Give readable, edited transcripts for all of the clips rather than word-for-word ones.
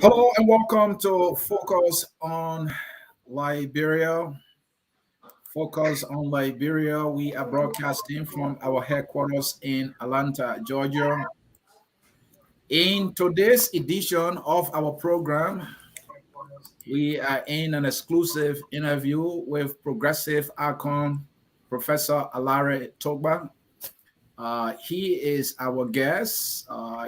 Hello and welcome to Focus on Liberia. Focus on Liberia. We are broadcasting from our headquarters in Atlanta, Georgia. In today's edition of our program, we are in an exclusive interview with progressive icon Professor Alaric Tokpa. He is our guest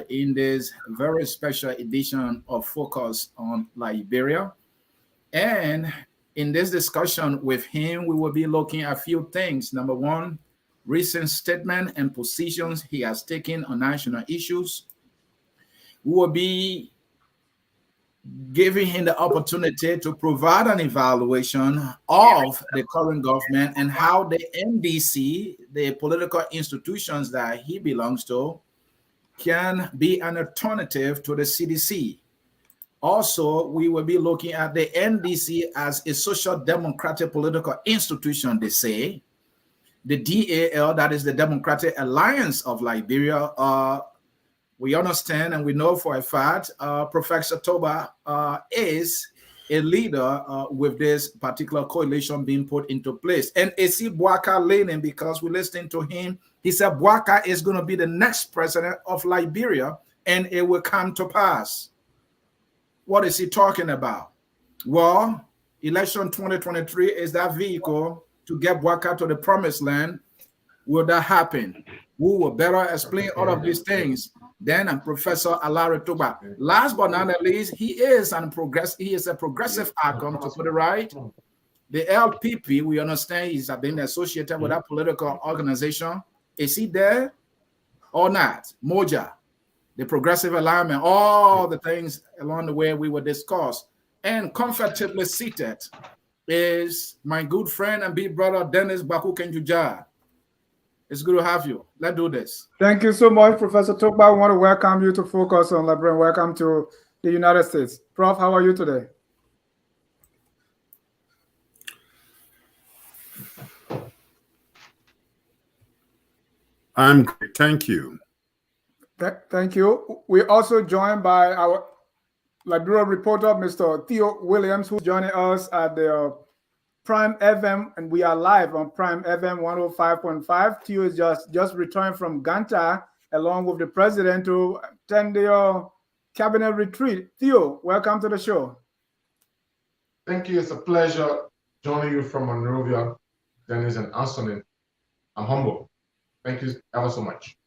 in this very special edition of Focus on Liberia. And in this discussion with him, we will be looking at a few things. Number one, recent statement and positions he has taken on national issues. We will be giving him the opportunity to provide an evaluation of the current government and how the NDC, the political institutions that he belongs to, can be an alternative to the CDC. Also, we will be looking at the NDC as a social democratic political institution, they say. The DAL, that is the Democratic Alliance of Liberia, we understand and we know for a fact Professor Tokpa is a leader with this particular coalition being put into place. And AC Bouaka leaning, because we listening to him, he said Bouaka is going to be the next president of Liberia and it will come to pass. What is he talking about? Well, election 2023 is that vehicle to get Bouaka to the promised land. Will that happen? We will better explain all of these things than Professor Alaric Tokpa. Last but not least, he is a progressive icon, to put it right. The LPP, we understand he's been associated with that political organization. Is he there or not? Moja, the progressive alignment, all the things along the way we will discuss. And comfortably seated is my good friend and big brother, Dennis Baku Kenjuja. It's good to have you. Let's do this. Thank you so much, Professor Tokpa. I want to welcome you to Focus on Liberia. Welcome to the United States. Prof, how are you today? I'm great. Thank you. Thank you. We're also joined by our Liberia reporter, Mr. Theo Williams, who's joining us at the Prime FM, and we are live on Prime FM 105.5. Theo is just returned from Ganta along with the president to attend the cabinet retreat. Theo, welcome to the show. Thank you. It's a pleasure joining you from Monrovia, Dennis and Ansony. I'm humble. Thank you ever so much.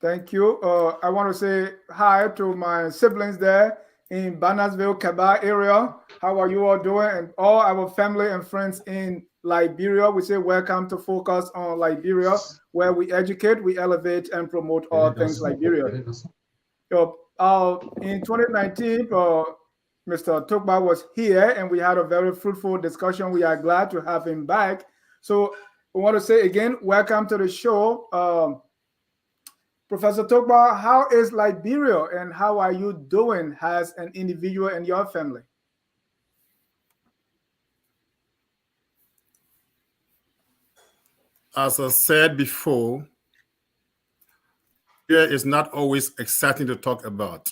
Thank you. I want to say hi to my siblings there in Bannersville, Kaba area. How are you all doing? And all our family and friends in Liberia, we say welcome to Focus on Liberia, where we educate, we elevate, and promote all things Liberia. In 2019, Mr. Tokpa was here, and we had a very fruitful discussion. We are glad to have him back. So I want to say again, welcome to the show. Professor Tokpa, how is Liberia and how are you doing as an individual and your family? As I said before, Liberia is not always exciting to talk about.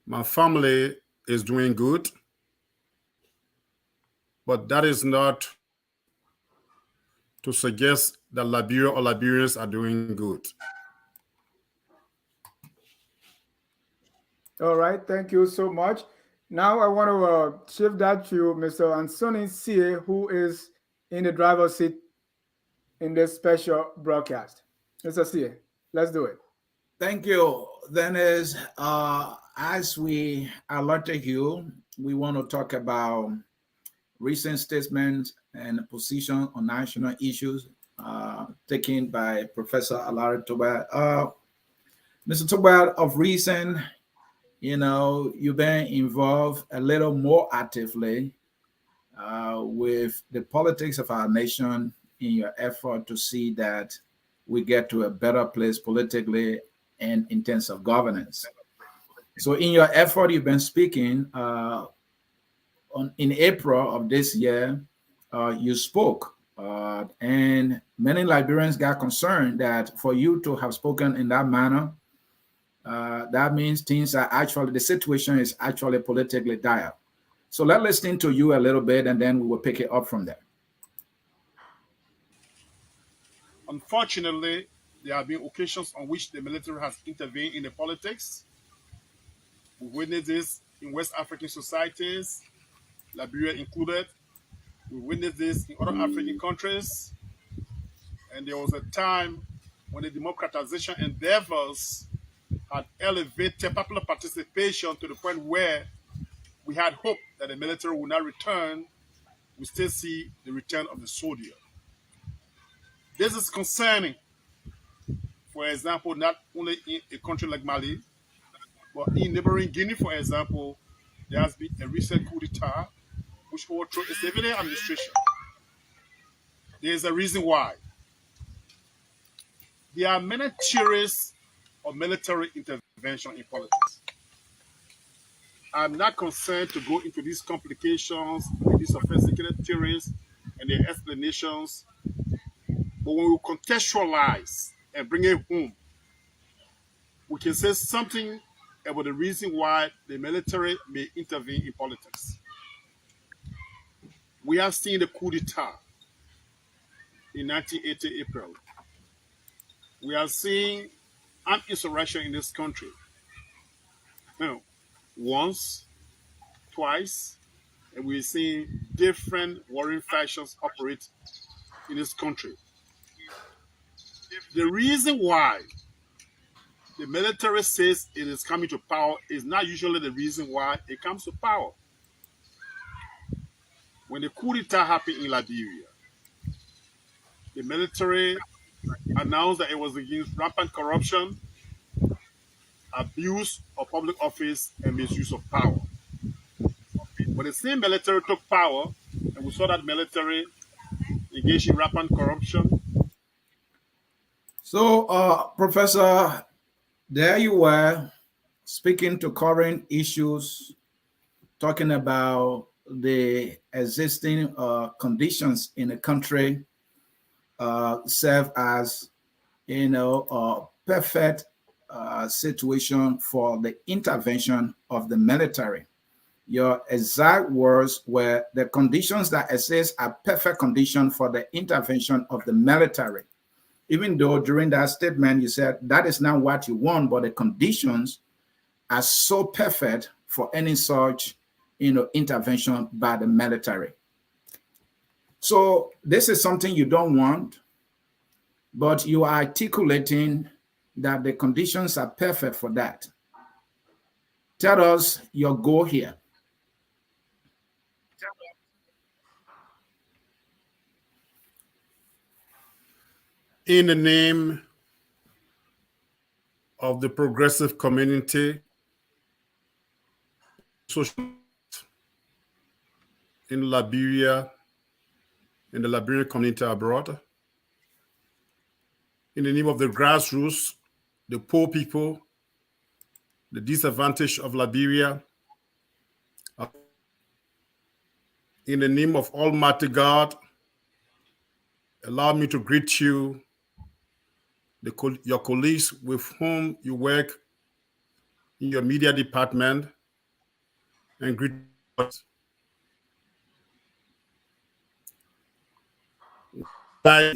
My family is doing good, but that is not to suggest that Liberia or Liberians are doing good. All right, thank you so much. Now I want to shift that to Mr. Ansony Sieh, who is in the driver's seat in this special broadcast. Mr. Sieh, let's do it. Thank you. Dennis, as we alerted you, we want to talk about recent statements and position on national issues taken by Professor Alaric Tokpa. Mr. Tokpa, of recent, you've been involved a little more actively with the politics of our nation in your effort to see that we get to a better place politically and in terms of governance. So in your effort, you've been speaking in April of this year, you spoke, and many Liberians got concerned that for you to have spoken in that manner, that means things are actually, the situation is actually politically dire. So let's listen to you a little bit, and then we will pick it up from there. Unfortunately, there have been occasions on which the military has intervened in the politics. We witnessed this in West African societies, Liberia included. We witnessed this in other African countries. And there was a time when the democratization endeavors had elevated popular participation to the point where we had hope that the military would not return. We still see the return of the soldier. This is concerning, for example, not only in a country like Mali, but in neighboring Guinea, for example, there has been a recent coup d'etat which overthrew a civilian administration. There is a reason why. There are many theories of military intervention in politics. I'm not concerned to go into these complications, these sophisticated theories, and their explanations. But when we contextualize and bring it home, we can say something about the reason why the military may intervene in politics. We have seen the coup d'etat in 1980 April. We are seeing armed insurrection in this country. Once, twice, and we're seeing different warring factions operate in this country. The reason why the military says it is coming to power is not usually the reason why it comes to power. When the coup d'etat happened in Liberia, the military announced that it was against rampant corruption, abuse of public office, and misuse of power. When the same military took power, and we saw that military engaged in rampant corruption. So, Professor, there you were speaking to current issues, talking about the existing conditions in the country serve as, a perfect situation for the intervention of the military. Your exact words were the conditions that exist are perfect conditions for the intervention of the military. Even though during that statement you said that is not what you want, but the conditions are so perfect for any such, intervention by the military. So this is something you don't want, but you are articulating that the conditions are perfect for that. Tell us your goal here. In the name of the progressive community, social in Liberia, in the Liberian community abroad, in the name of the grassroots, the poor people, the disadvantaged of Liberia, in the name of Almighty God, allow me to greet you, your colleagues with whom you work in your media department, and greet us. By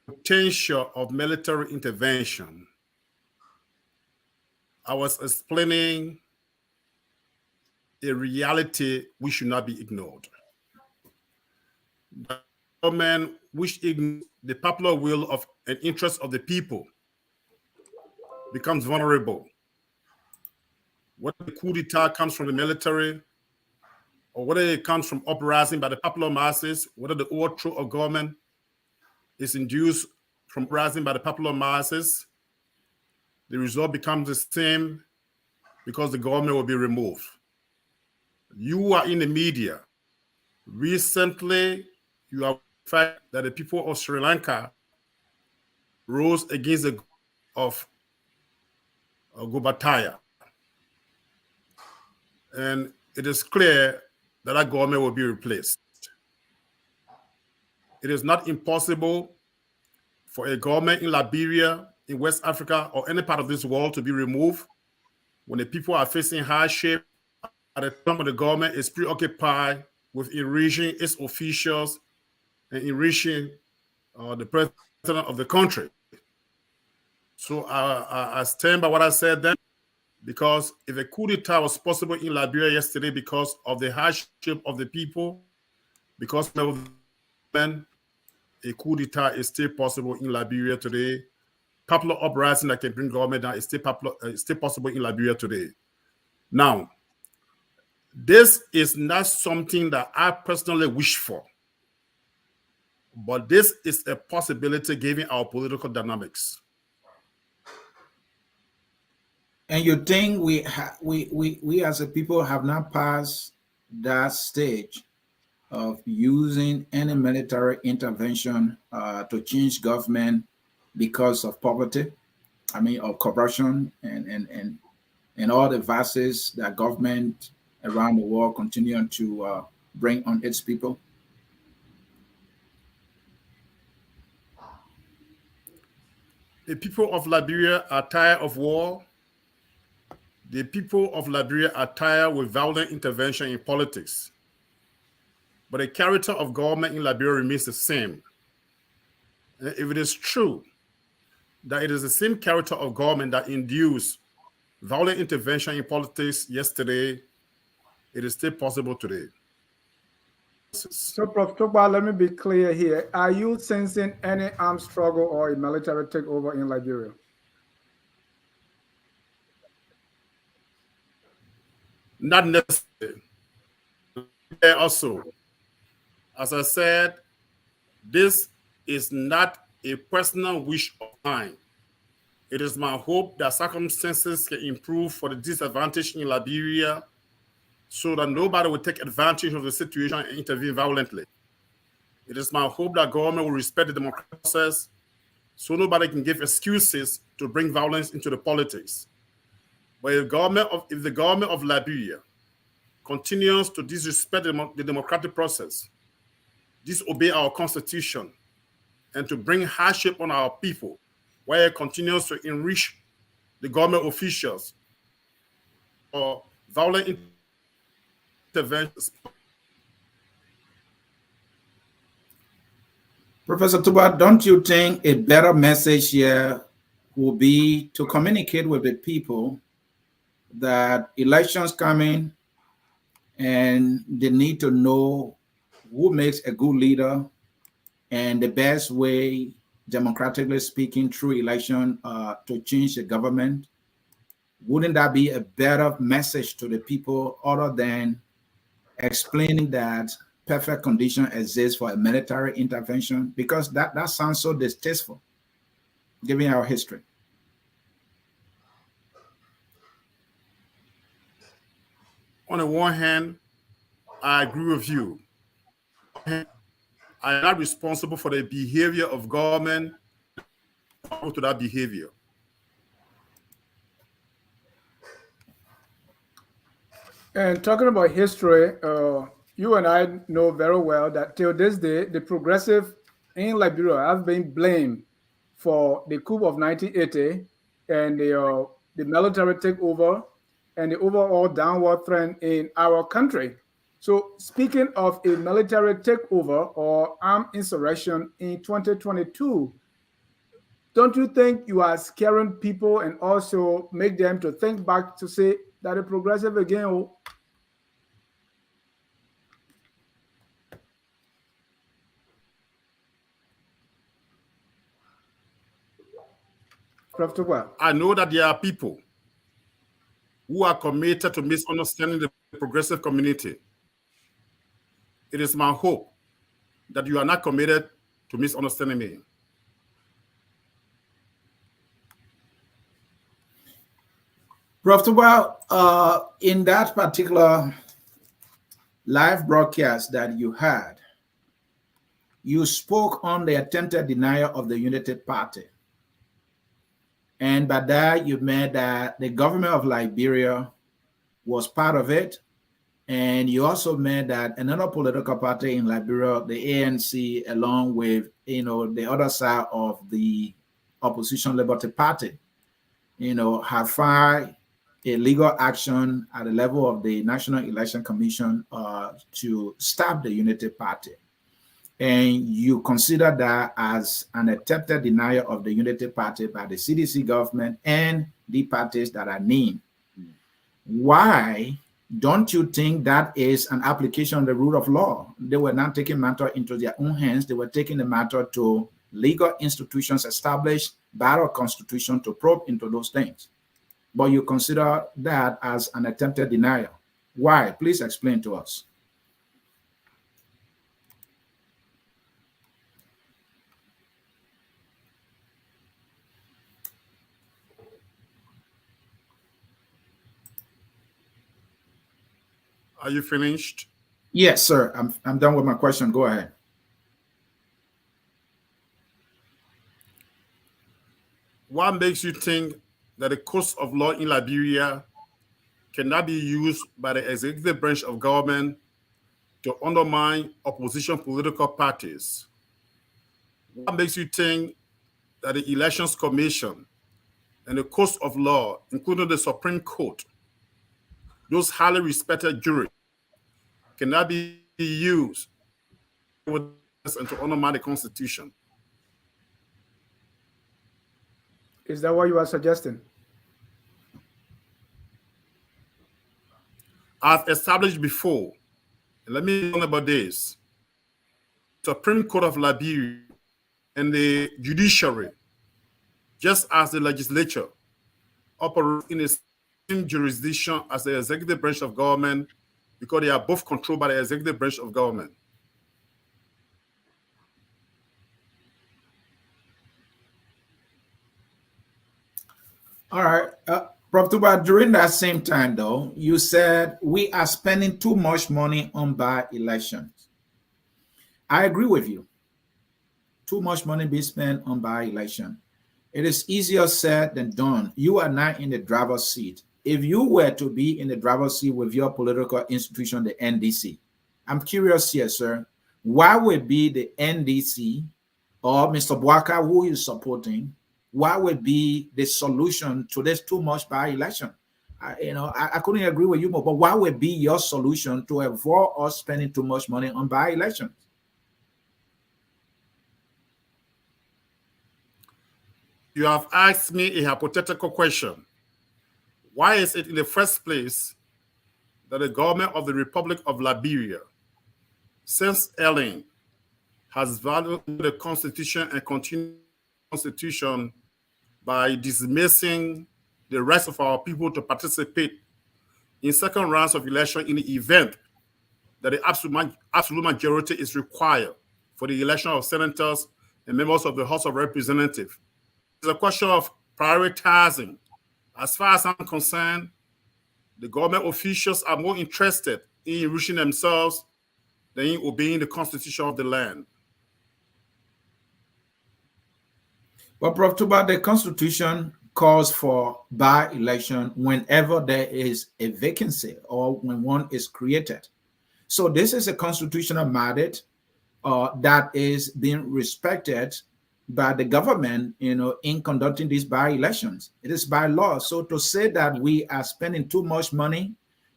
potential of military intervention, I was explaining a reality which should not be ignored. The government which ignores the popular will of and interest of the people becomes vulnerable. Whether the coup d'etat comes from the military, or whether it comes from uprising by the popular masses, whether the overthrow of government is induced from uprising by the popular masses, the result becomes the same because the government will be removed. You are in the media. Recently, you have the fact that the people of Sri Lanka rose against the of Gotabaya. And it is clear that that government will be replaced. It is not impossible for a government in Liberia, in West Africa, or any part of this world to be removed when the people are facing hardship at the time when the government is preoccupied with enriching its officials and enriching the president of the country. So I stand by what I said then, because if a coup d'etat was possible in Liberia yesterday because of the hardship of the people, because of men, a coup d'etat is still possible in Liberia today. Popular uprising that can bring government down is still possible in Liberia today. Now, this is not something that I personally wish for, but this is a possibility given our political dynamics. And you think we as a people have not passed that stage of using any military intervention to change government because of poverty? I mean, of corruption and all the vices that government around the world continue to bring on its people? The people of Liberia are tired of war. The people of Liberia are tired with violent intervention in politics. But the character of government in Liberia remains the same. And if it is true that it is the same character of government that induced violent intervention in politics yesterday, it is still possible today. So, Prof. Tokpa, let me be clear here. Are you sensing any armed struggle or a military takeover in Liberia? Not necessarily. Also, as I said, this is not a personal wish of mine. It is my hope that circumstances can improve for the disadvantaged in Liberia so that nobody will take advantage of the situation and intervene violently. It is my hope that government will respect the democratic process so nobody can give excuses to bring violence into the politics. But if the government of Liberia continues to disrespect the democratic process, disobey our constitution, and to bring hardship on our people, while it continues to enrich the government officials or violent interventions. Professor Tokpa, don't you think a better message here will be to communicate with the people that elections coming and they need to know who makes a good leader and the best way, democratically speaking, through election to change the government? Wouldn't that be a better message to the people other than explaining that perfect condition exists for a military intervention? Because that sounds so distasteful, given our history. On the one hand, I agree with you. I am not responsible for the behavior of government to that behavior. And talking about history, you and I know very well that till this day, the progressive in Liberia have been blamed for the coup of 1980 and the military takeover and the overall downward trend in our country. So speaking of a military takeover or armed insurrection in 2022, don't you think you are scaring people and also make them to think back to say that the progressive again? Prof. Tokpa. I know that there are people who are committed to misunderstanding the progressive community. It is my hope that you are not committed to misunderstanding me. Prof. Tokpa, in that particular live broadcast that you had, you spoke on the attempted denial of the United Party. And by that, you meant that the government of Liberia was part of it, And you also meant that another political party in Liberia, the ANC, along with the other side of the opposition Liberty Party, have filed a legal action at the level of the National Election Commission to stop the Unity Party. And you consider that as an attempted denial of the Unity Party by the CDC government and the parties that are named. Why don't you think that is an application of the rule of law? They were not taking matter into their own hands. They were taking the matter to legal institutions established by our constitution to probe into those things. But you consider that as an attempted denial. Why? Please explain to us. Are you finished? Yes, sir. I'm done with my question. Go ahead. What makes you think that the course of law in Liberia cannot be used by the executive branch of government to undermine opposition political parties? What makes you think that the Elections Commission and the course of law, including the Supreme Court, those highly respected juries, cannot be used and to undermine the Constitution? Is that what you are suggesting? I've established before, and let me talk about this, Supreme Court of Liberia and the judiciary, just as the legislature, operate in the same jurisdiction as the executive branch of government because they are both controlled by the executive branch of government. All right. Prof. Tokpa, during that same time, though, you said we are spending too much money on by-elections. I agree with you. Too much money being spent on by-election. It is easier said than done. You are not in the driver's seat. If you were to be in the driver's seat with your political institution, the NDC, I'm curious here, sir, why would be the NDC or Mr. Bwaka, who is supporting, what would be the solution to this too much by-election? I couldn't agree with you more, but what would be your solution to avoid us spending too much money on by-elections? You have asked me a hypothetical question. Why is it in the first place that the government of the Republic of Liberia, since Ellen, has valued the Constitution and continued the Constitution by dismissing the rest of our people to participate in second rounds of election in the event that the absolute majority is required for the election of senators and members of the House of Representatives? It's a question of prioritizing. As far as I'm concerned, the government officials are more interested in enriching themselves than in obeying the constitution of the land. But Prof. Tokpa, the Constitution calls for by-election whenever there is a vacancy or when one is created. So this is a constitutional mandate that is being respected by the government, in conducting these by-elections. It is by law. So to say that we are spending too much money,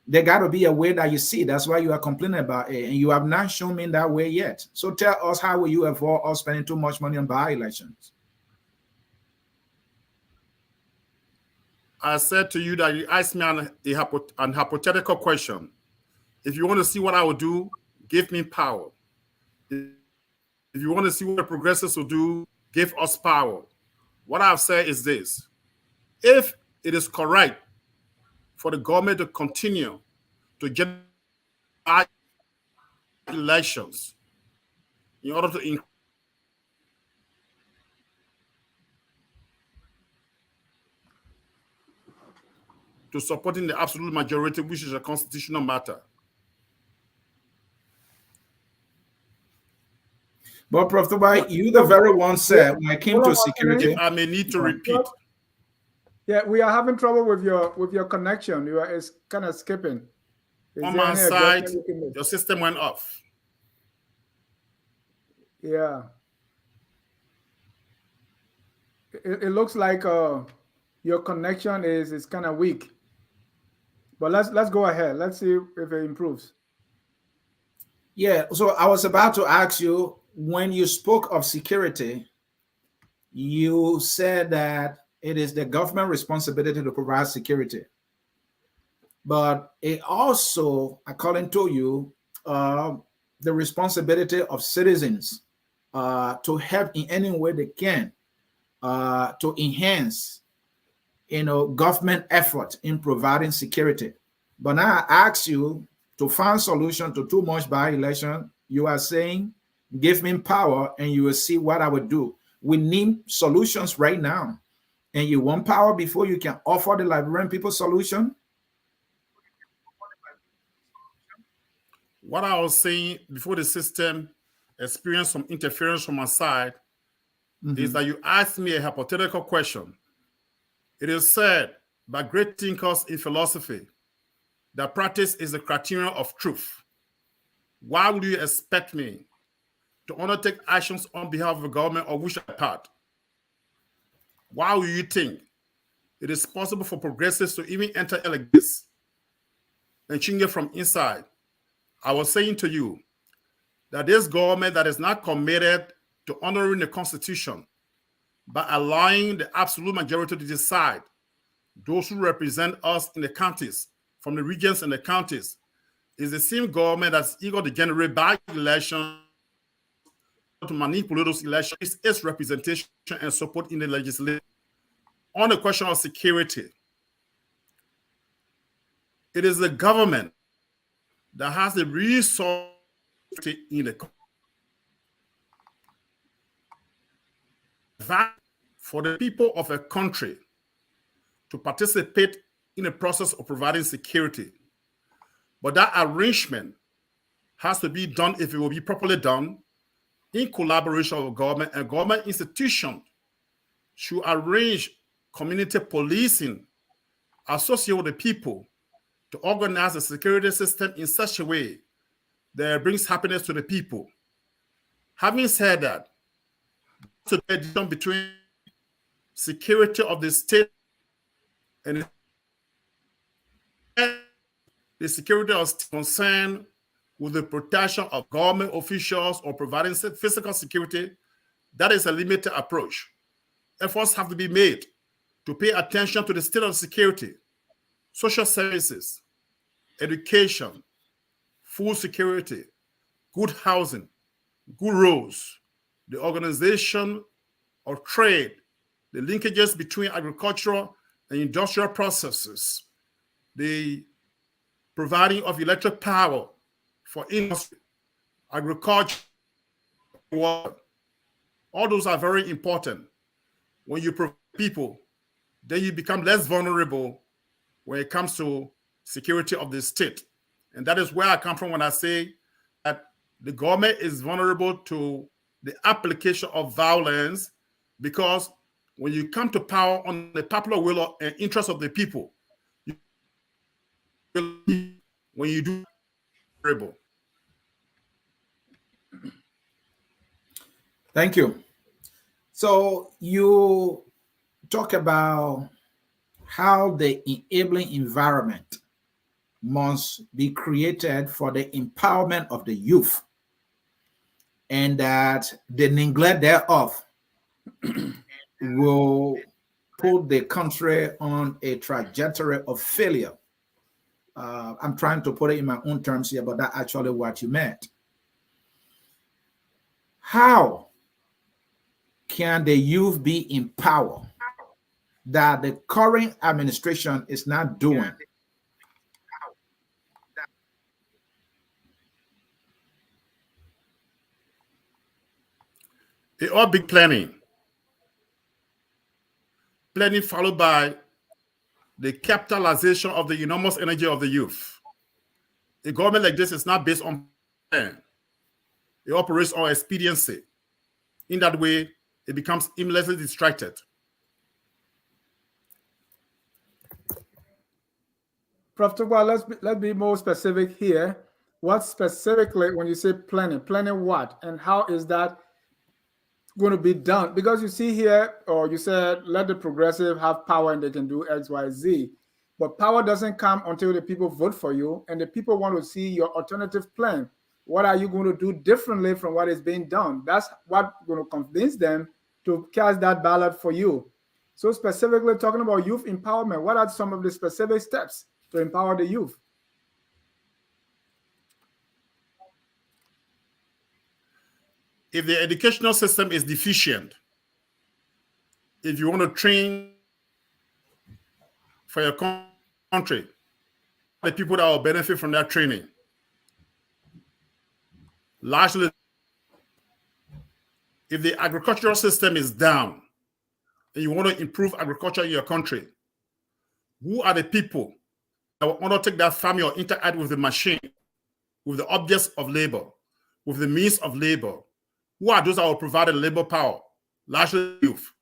there got to be a way that you see. That's why you are complaining about it, and you have not shown me that way yet. So tell us, how will you avoid us spending too much money on by-elections? I said to you that you asked me an hypothetical question. If you want to see what I will do, give me power. If you want to see what the progressives will do, give us power. What I've said is this: if it is correct for the government to continue to get elections in order to supporting the absolute majority, which is a constitutional matter. But Prof. Tokpa, you the very one said when it came to security. If I may need to repeat. Yeah, we are having trouble with your connection. It's kind of skipping. Is On there my any side, adjustment you can make? your system went off. Yeah. It looks like your connection is kind of weak. But let's go ahead. Let's see if it improves. Yeah, so I was about to ask you, when you spoke of security, you said that it is the government responsibility to provide security. But it also, according to you, the responsibility of citizens to help in any way they can to enhance, government effort in providing security. But now I ask you to find solution to too much by-election. You are saying, give me power and you will see what I will do. We need solutions right now. And you want power before you can offer the Liberian people solution? What I was saying before the system experienced some interference from my side is that you asked me a hypothetical question. It is said by great thinkers in philosophy that practice is the criterion of truth. Why would you expect me to undertake actions on behalf of the government of which I part? Why would you think it is possible for progressives to even enter elections and change it from inside? I was saying to you that this government that is not committed to honoring the Constitution by allowing the absolute majority to decide, those who represent us in the counties, from the regions and the counties, is the same government that's eager to generate by-election to manipulate those elections, its representation and support in the legislature. On the question of security, it is the government that has the resource in the country for the people of a country to participate in the process of providing security. But that arrangement has to be done, if it will be properly done, in collaboration with government, and government institutions should arrange community policing associated with the people to organize the security system in such a way that it brings happiness to the people. Having said that, the difference between security of the state and the security of state concerned with the protection of government officials or providing physical security, that is a limited approach. Efforts have to be made to pay attention to the state of security, social services, education, food security, good housing, good roads, the organization of trade, the linkages between agricultural and industrial processes, the providing of electric power for industry, agriculture, water. All those are very important. When you provide people, then you become less vulnerable when it comes to security of the state. And that is where I come from when I say that the government is vulnerable to the application of violence, because when you come to power on the popular will and interest of the people, when you do vulnerable. Thank you. So you talk about how the enabling environment must be created for the empowerment of the youth, and that the neglect thereof will put the country on a trajectory of failure. I'm trying to put it in my own terms here, but that's actually what you meant. How can the youth be in power that the current administration is not doing? It all big planning. Planning followed by the capitalization of the enormous energy of the youth. A government like this is not based on plan. It operates on expediency. In that way, it becomes aimlessly distracted. Prof. Tokpa, let's be more specific here. What specifically, when you say planning what, and how is that going to be done? Because you see here, or you said, let the progressive have power and they can do X, Y, Z. But power doesn't come until the people vote for you, and the people want to see your alternative plan. What are you going to do differently from what is being done? That's what's going to convince them to cast that ballot for you. So specifically talking about youth empowerment, what are some of the specific steps to empower the youth? If the educational system is deficient, if you want to train for your country, the people that will benefit from that training, largely, if the agricultural system is down and you want to improve agriculture in your country, who are the people that will undertake that farming or interact with the machine, with the objects of labor, with the means of labor? Who are those that will provide the labor power? Largely youth.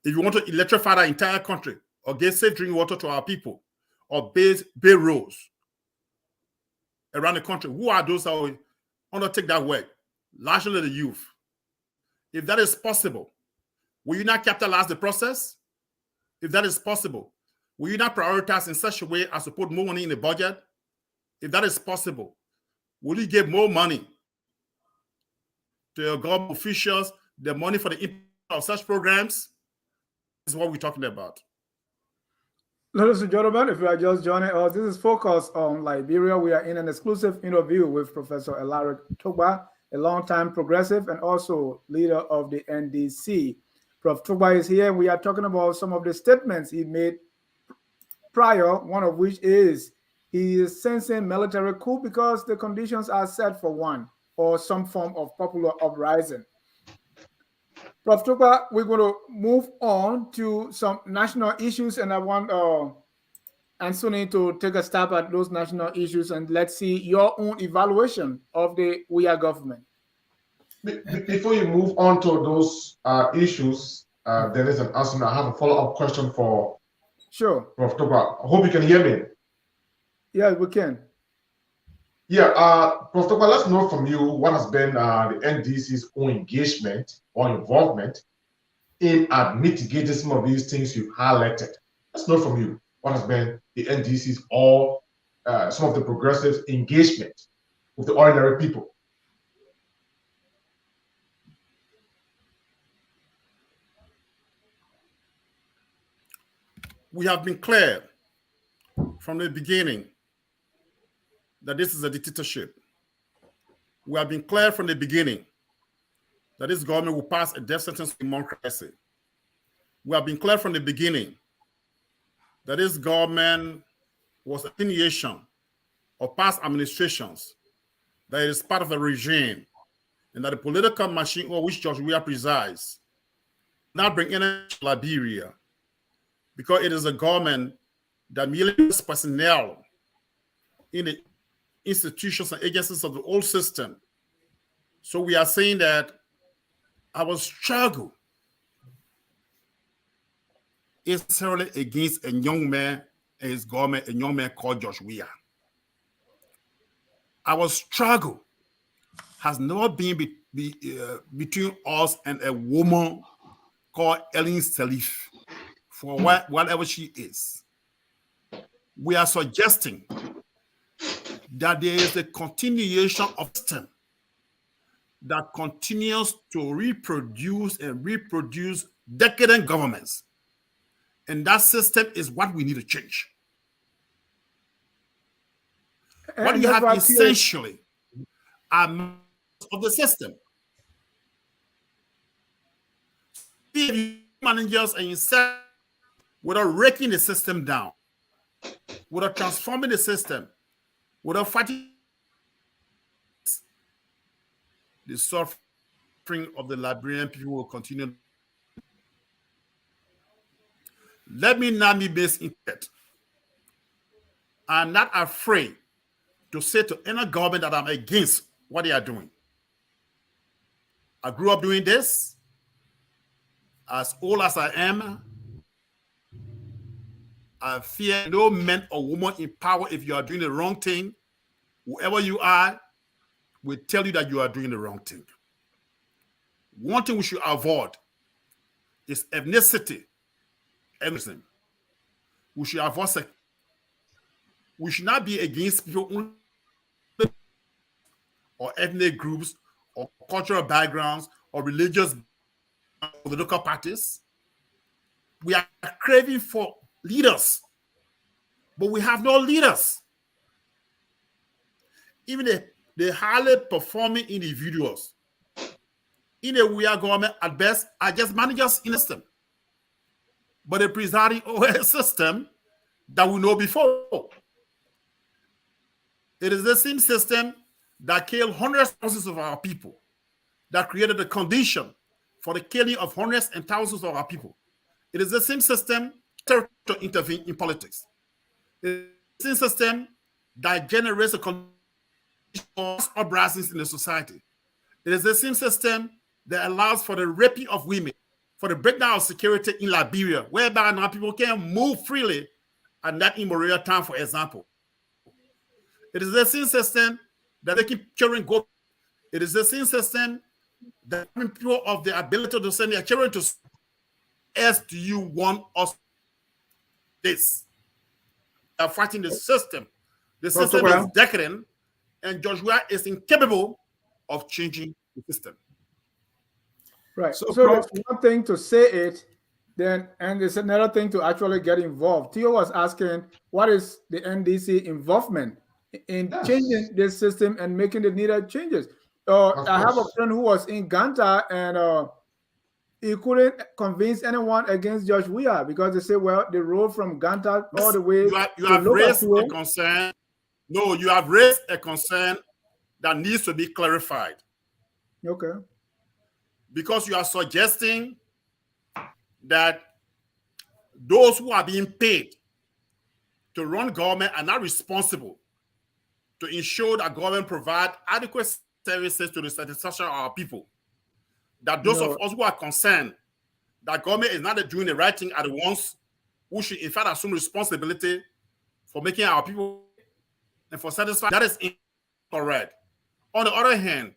If you want to electrify the entire country or get safe drinking water to our people or build roads around the country, who are those that will undertake that work? Largely the youth. If that is possible, will you not capitalize the process? If that is possible, will you not prioritize in such a way as to put more money in the budget? If that is possible, will you give more money to your government officials, the money for the implementation of such programs? This is what we're talking about. Ladies and gentlemen, if you are just joining us, this is Focus on Liberia. We are in an exclusive interview with Professor Alaric Tokpa, a longtime progressive and also leader of the NDC. Prof. Tokpa is here. We are talking about some of the statements he made prior, one of which is he is sensing military coup because the conditions are set for one or some form of popular uprising. Prof. Tokpa, we're going to move on to some national issues, and I want Ansony to take a stab at those national issues, and let's see your own evaluation of the WIA government. Before you move on to those issues, Dennis and Ansony, I have a follow-up question for Prof. Tokpa. I hope you can hear me. Yeah, we can. Yeah, Prof. Tokpa, let's know from you what has been the NDC's own engagement or involvement in mitigating some of these things you've highlighted. Let's know from you what has been the NDC's or some of the progressives' engagement with the ordinary people. We have been clear from the beginning that this is a dictatorship. We have been clear from the beginning that this government will pass a death sentence to democracy. We have been clear from the beginning that this government was a continuation of past administrations, that it is part of a regime, and that the political machine over which George Weah presides not bring energy to Liberia, because it is a government that merely has personnel in the institutions and agencies of the old system. So we are saying that our struggle is necessarily against a young man and his government, a young man called George Weah. Our struggle has never been between us and a woman called Ellen Salif, for whatever she is. We are suggesting that there is a continuation of system that continues to reproduce and reproduce decadent governments. And that system is what we need to change. And what you have essentially are members of the system. If you managers and yourself without breaking the system down, without transforming the system, without fighting the suffering of the Liberian people will continue. Let me not be misinterpreted. I'm not afraid to say to any government that I'm against what they are doing. I grew up doing this. As old as I am, I fear no man or woman in power if you are doing the wrong thing. Whoever you are will tell you that you are doing the wrong thing. One thing we should avoid is ethnicity. We should avoid sex. We should not be against people or ethnic groups or cultural backgrounds or religious political parties. We are craving for leaders, but we have no leaders. Even the highly performing individuals in a weird government at best are just managers in the system. But the presiding over a system that we know before. It is the same system that killed hundreds of thousands of our people, that created the condition for the killing of hundreds and thousands of our people. It is the same system to intervene in politics. It is the same system that generates a condition for uprisings in the society. It is the same system that allows for the raping of women, for the breakdown of security in Liberia, whereby now people can move freely and not in Moria town, for example. It is the same system that they keep children go. It is the same system that people of the ability to send their children to school. As do you want us this? They are fighting the system. The system is decadent, and Joshua is incapable of changing the system. Right. So it's one thing to say it, then, and it's another thing to actually get involved. Theo was asking, what is the NDC involvement in changing this system and making the needed changes? I have a friend who was in Ganta, and he couldn't convince anyone against Josh Weah because they say, well, the road from Ganta all the way you have raised a concern. No, you have raised a concern that needs to be clarified. Okay. Because you are suggesting that those who are being paid to run government are not responsible to ensure that government provide adequate services to the satisfaction of our people. That those of us who are concerned that government is not doing the right thing are the ones who should in fact assume responsibility for making our people and for satisfying. That is incorrect. On the other hand,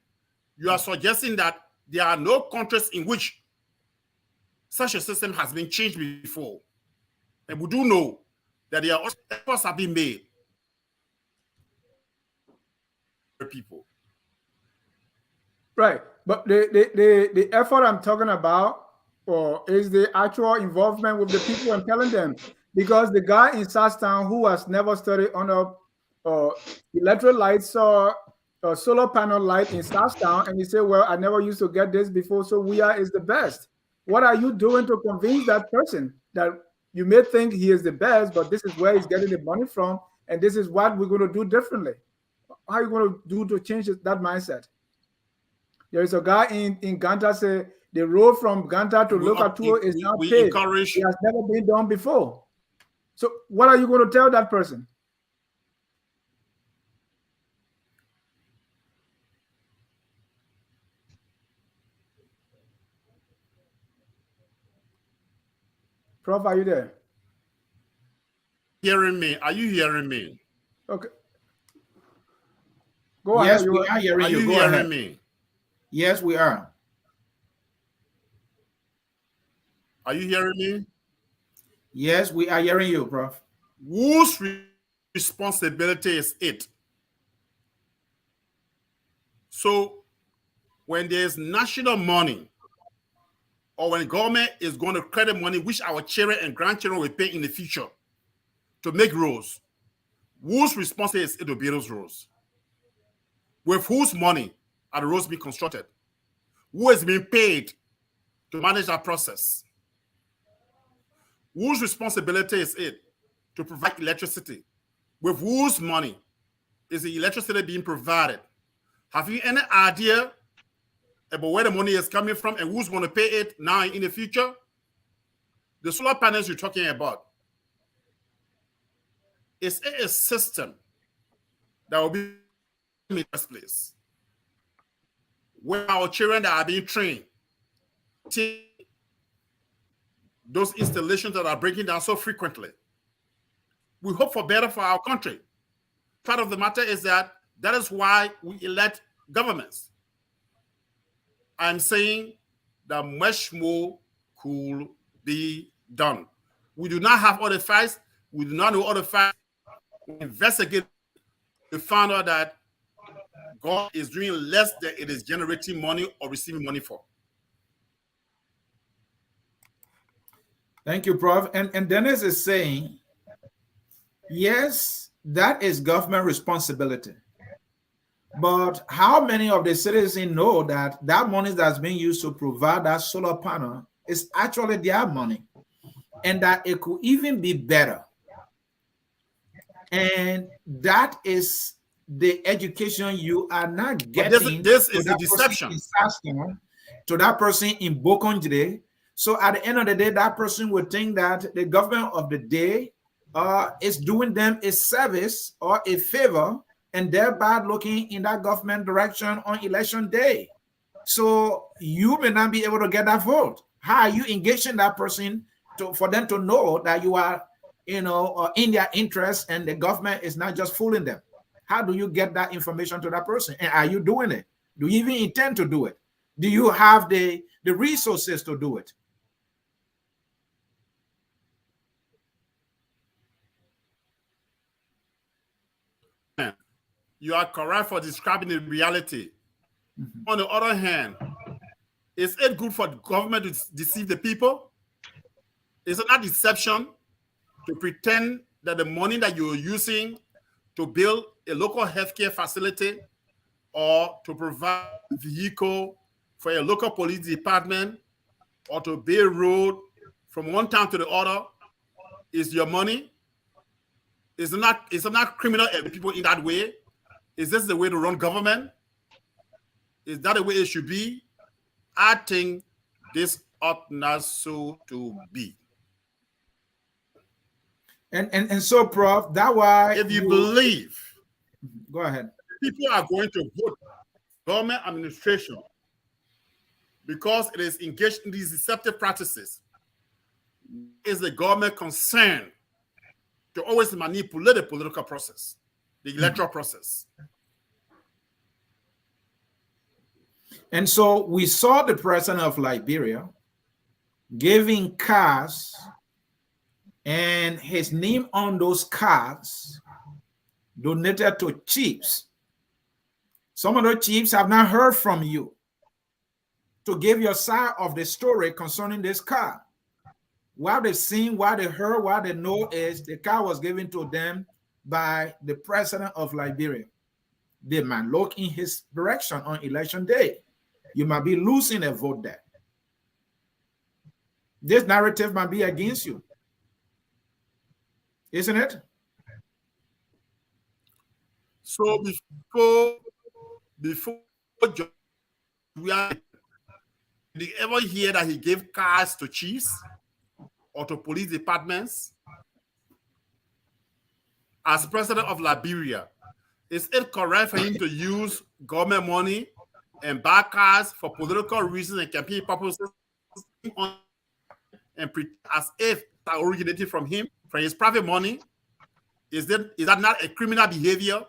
you are suggesting that there are no countries in which such a system has been changed before. And we do know that there are efforts have been made. People. Right. But the effort I'm talking about is the actual involvement with the people and telling them. Because the guy in Southtown who has never studied on a electric lights or solar panel light in Southtown, and he said, well, I never used to get this before, so Weah is the best. What are you doing to convince that person that you may think he is the best, but this is where he's getting the money from, and this is what we're going to do differently? How are you going to do to change that mindset? There is a guy in Ganta say the road from Ganta to Lokatuo is now paved. It has never been done before. So what are you going to tell that person? Prof, are you there? Hearing me? Are you hearing me? Okay. Go ahead. Yes, we are hearing you. Are you hearing me? Yes, we are. Are you hearing me? Yes, we are hearing you, Prof. Whose responsibility is it? So when there's national money, or when government is going to credit money which our children and grandchildren will pay in the future to make roads, whose responsibility is it to build those roads? With whose money are the roads being constructed? Who is being paid to manage that process? Whose responsibility is it to provide electricity? With whose money is the electricity being provided? Have you any idea about where the money is coming from and who's going to pay it now and in the future? The solar panels you're talking about, is a system that will be in the first place, where our children that are being trained, those installations that are breaking down so frequently, we hope for better for our country. Part of the matter is that is why we elect governments. I'm saying that much more could be done. We do not have all the facts. We do not know all the facts. We investigate. We found out that God is doing less than it is generating money or receiving money for. Thank you, Prof. And Dennis is saying, yes, that is government responsibility. But how many of the citizens know that that money that's being used to provide that solar panel is actually their money, and that it could even be better? And that is the education you are not getting. This is a deception. To that person in Bokonjide. So at the end of the day, that person would think that the government of the day is doing them a service or a favor, and thereby looking in that government direction on election day. So you may not be able to get that vote. How are you engaging that person for them to know that you are, in their interest, and the government is not just fooling them? How do you get that information to that person? And are you doing it? Do you even intend to do it? Do you have the resources to do it? You are correct for describing the reality. On the other hand, is it good for the government to deceive the people? Is it not deception to pretend that the money that you're using to build a local healthcare facility or to provide a vehicle for a local police department or to build a road from one town to the other is your money? Is it not criminal and people in that way? Is this the way to run government? Is that the way it should be? I think this ought not so to be. And so, Prof, that why if you believe, go ahead, people are going to vote government administration because it is engaged in these deceptive practices, is the government concerned to always manipulate the political process, the electoral process? And so we saw the president of Liberia giving cars, and his name on those cards donated to chiefs. Some of those chiefs have not heard from you to give your side of the story concerning this car. What they've seen, what they heard, what they know is the car was given to them by the president of Liberia. They might look in his direction on election day. You might be losing a vote there. This narrative might be against you. Isn't it? So before did you ever hear that he gave cars to chiefs or to police departments? As president of Liberia, is it correct for him to use government money and buy cars for political reasons and campaign purposes and as if that originated from him, from his private money? Is that not a criminal behavior?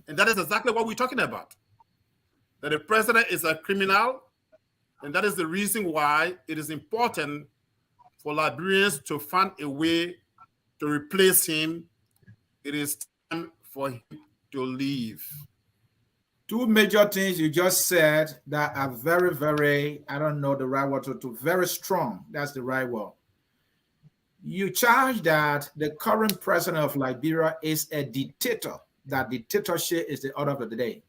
And that is exactly what we're talking about. That the president is a criminal, and that is the reason why it is important for Liberians to find a way to replace him. It is time for him to leave. Two major things you just said that are very, very, I don't know the right word to very strong. That's the right word. You charge that the current president of Liberia is a dictator, that dictatorship is the order of the day,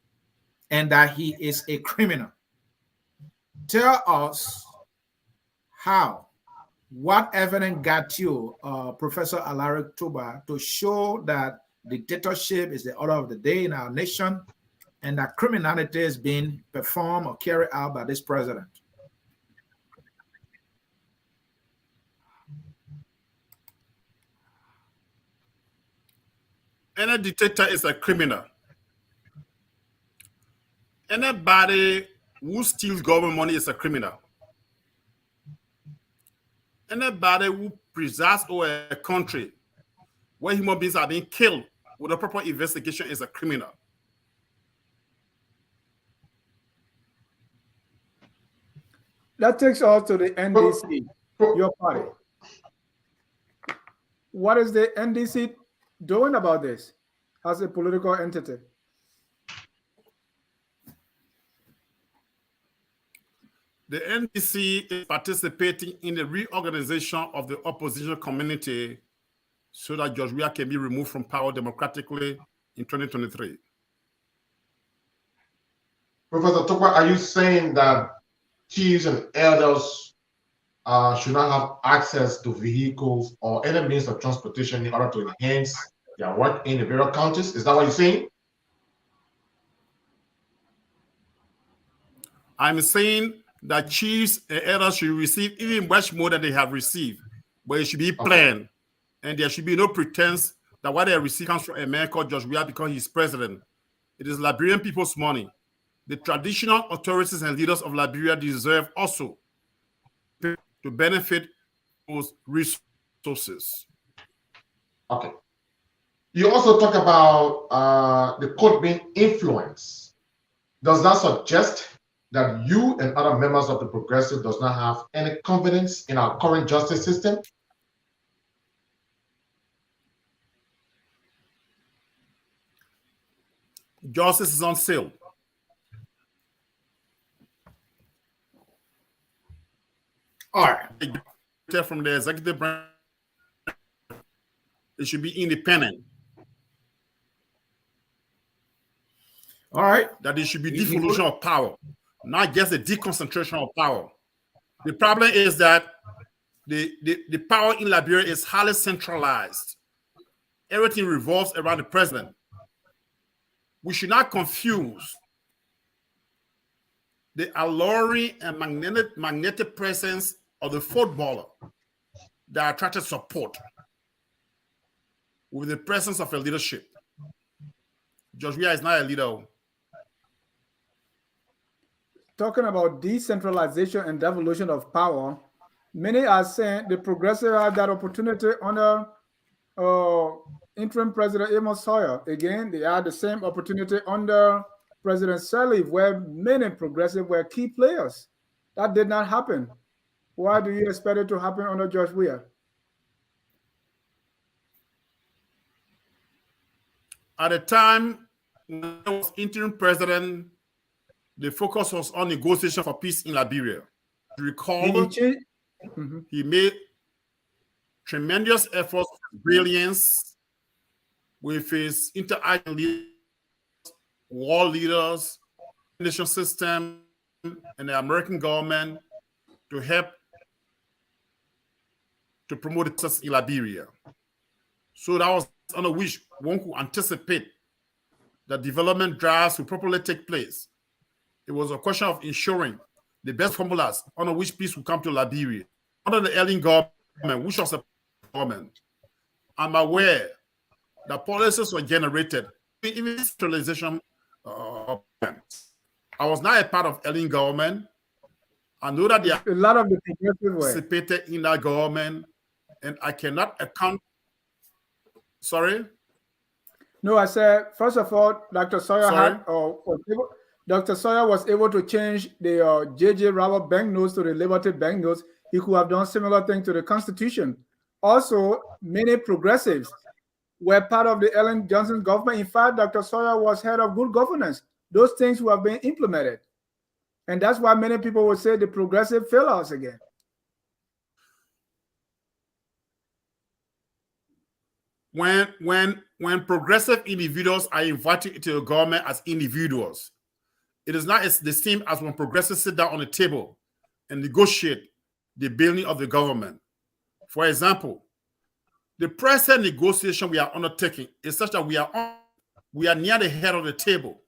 and that he is a criminal. Tell us how, what evidence got you, Professor Alaric Tokpa, to show that dictatorship is the order of the day in our nation and that criminality is being performed or carried out by this president? Any dictator is a criminal. Anybody who steals government money is a criminal. Anybody who presides over a country where human beings are being killed with a proper investigation is a criminal. That takes us to the NDC, your party. What is the NDC doing about this as a political entity? The NDC is participating in the reorganization of the opposition community so that George Weah can be removed from power democratically in 2023. Professor Tokpa, are you saying that chiefs and elders should not have access to vehicles or any means of transportation in order to enhance their work in the various counties? Is that what you're saying? I'm saying that chiefs and elders should receive even much more than they have received, but it should be planned. And there should be no pretense that what they receive comes from a man called George Weah because he's president. It is Liberian people's money. The traditional authorities and leaders of Liberia deserve also to benefit those resources. Okay. You also talk about the court being influenced. Does that suggest that you and other members of the progressive does not have any confidence in our current justice system? Justice is on sale. All right. From the executive branch, it should be independent. All right. That there should be devolution of power, not just a deconcentration of power. The problem is that the power in Liberia is highly centralized. Everything revolves around the president. We should not confuse the alluring and magnetic presence of the footballer that attracted support with the presence of a leadership. George Weah is not a leader. Talking about decentralization and devolution of power, many are saying the progressive have that opportunity under interim President Amos Sawyer. Again, they had the same opportunity under President Sirleaf, where many progressive were key players. That did not happen. Why do you expect it to happen under George Weah? At the time when I was interim president, the focus was on negotiation for peace in Liberia. Recall, he made tremendous efforts, brilliance with his inter-island war leaders, nation system, and the American government to help to promote the process in Liberia. So that was under which one could anticipate that development drives will properly take place. It was a question of ensuring the best formulas under which peace will come to Liberia. Under the Ellen government, which was a government, I'm aware that policies were generated, even centralization. I was not a part of Ellen government. I know that a lot of the progressive participated in that government, and I cannot account. Sorry? No, I said, first of all, Dr. Sawyer Dr. Sawyer was able to change the JJ Robert banknotes to the Liberty banknotes. He could have done similar thing to the Constitution. Also, many progressives were part of the Ellen Johnson government. In fact, Dr. Sawyer was head of good governance. Those things were being implemented. And that's why many people would say the progressive failed us again. When progressive individuals are invited into the government as individuals, it is not the same as when progressives sit down on the table and negotiate the building of the government. For example, the present negotiation we are undertaking is such that we are near the head of the table.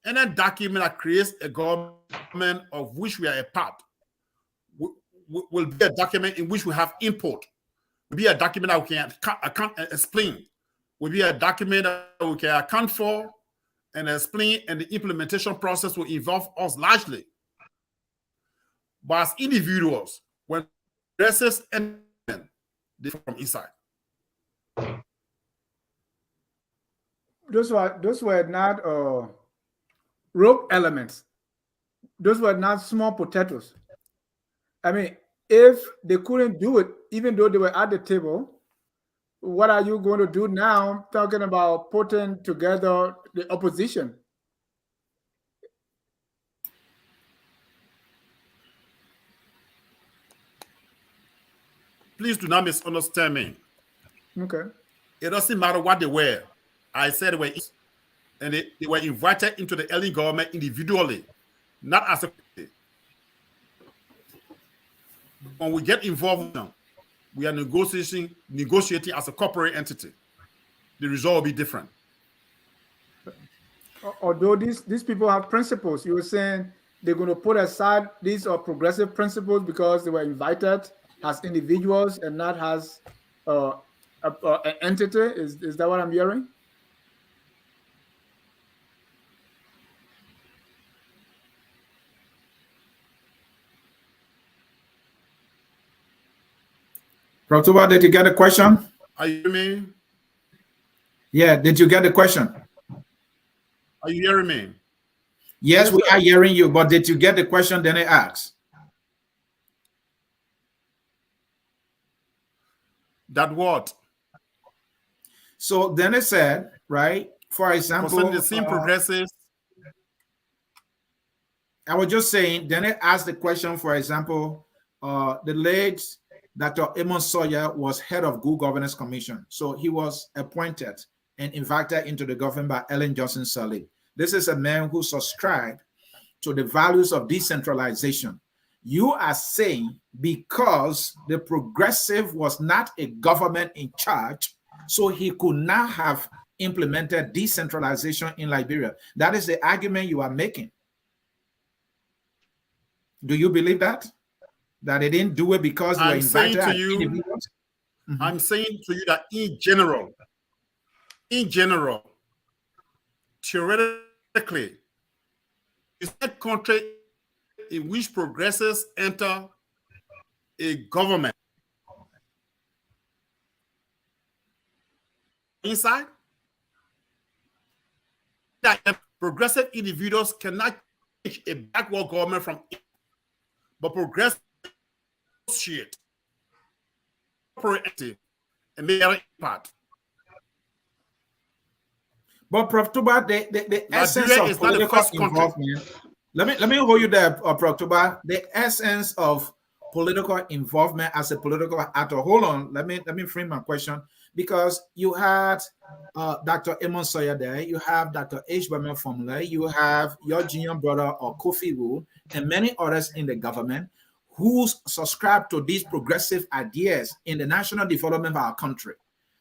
And that document that creates a government of which we are a part will be a document in which we have input. Will be a document that we can explain. Will be a document that we can account for and explain, and the implementation process will involve us largely. But as individuals, when progressives and they from inside. those were not rope elements. Those were not small potatoes. I mean, if they couldn't do it, even though they were at the table, what are you going to do now talking about putting together the opposition? Please do not misunderstand me. Okay. It doesn't matter what they were. I said they were, and they were invited into the Ellen government individually, not as a. When we get involved now, we are negotiating as a corporate entity. The result will be different. Although these people have principles, you were saying they're going to put aside these progressive principles because they were invited as individuals and not as an entity. Is that what I'm hearing? Tokpa, did you get the question? Are you hearing me? Yeah, did you get the question? Are you hearing me? Yes, we are hearing you, but did you get the question then it asks? That what? So then it said, right, for example, concerning the same progressives. I was just saying, then it asked the question, for example, the late Dr. Ansony was head of Good Governance Commission. So he was appointed and invited into the government by Ellen Johnson Sirleaf. This is a man who subscribed to the values of decentralization. You are saying because the progressive was not a government in charge, so he could not have implemented decentralization in Liberia. That is the argument you are making. Do you believe that? That they didn't do it because they were invited as individuals? I'm saying to you that in general, theoretically, is that country in which progressives enter a government inside, that progressive individuals cannot change a backward government from it, but progressive shit and make an impact. But Prof. Tokpa, the essence of political involvement. Let me hold you there, Prof. Tokpa. The essence of political involvement as a political actor. Hold on. Let me frame my question, because you had Dr. Ansony there, you have Dr. H. Berman Fomle, you have your junior brother or Kofi Wood, and many others in the government who subscribe to these progressive ideas in the national development of our country.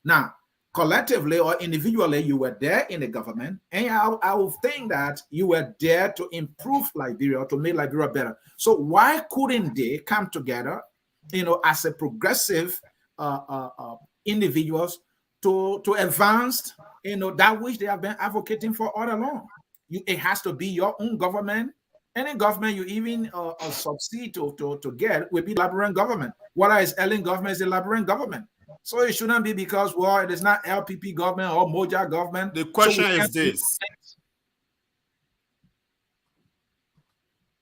Now, collectively or individually, you were there in the government, and I would think that you were there to improve Liberia, to make Liberia better. So why couldn't they come together, as a progressive individuals to advance, that which they have been advocating for all along? It has to be your own government. Any government you even succeed to get will be Liberian government. Whether it's Ellen government, is a Liberian government. So it shouldn't be because, well, it is not LPP government or Moja government. The question is this.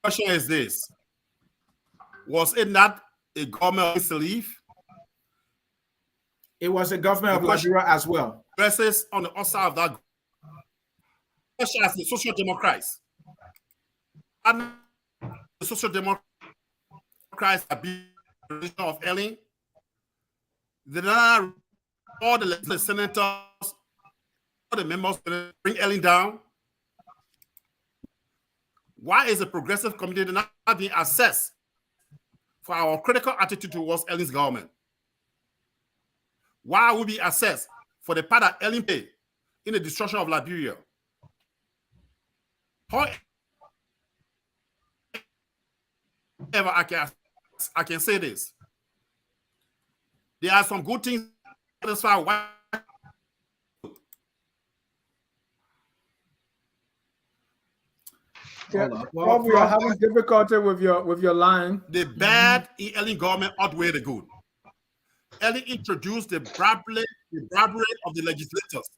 Question is this. Was it not a government of Sirleaf? It was a government of Liberia as well. Versus on the other side of that, question as the Social Democrats. And the Social Democrats have been the of Ellen. They are all the senators, all the members bring Ellen down. Why is the progressive community not being assessed for our critical attitude towards Ellen's government? Why will we be assessed for the part that Ellen played in the destruction of Liberia? However, I can say this. There are some good things as far as Well, we are having difficulty with your line. The bad in Ellen government outweigh the good. Ellen introduced the bribery of the legislators.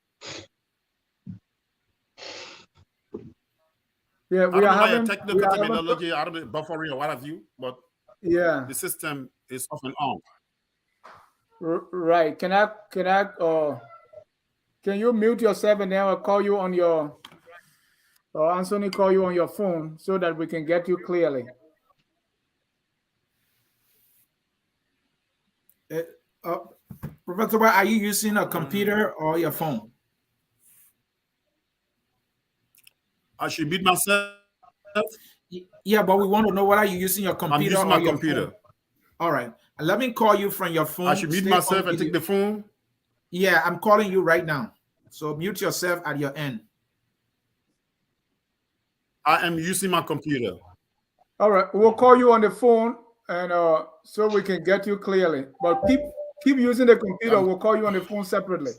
Yeah, I don't know my technical terminology, I don't know buffering or what have you, but yeah, the system is off and on. right. Can you mute yourself and then I'll call you on your, or Ansony call you on your phone so that we can get you clearly. Professor, are you using a computer or your phone? I should mute myself. Yeah, but we want to know whether you're using your computer. I'm using my or your computer. Phone. All right. Let me call you from your phone. I should mute myself and take the phone. Yeah, I'm calling you right now. So mute yourself at your end. I am using my computer. All right, we'll call you on the phone and so we can get you clearly. But keep using the computer. We'll call you on the phone separately.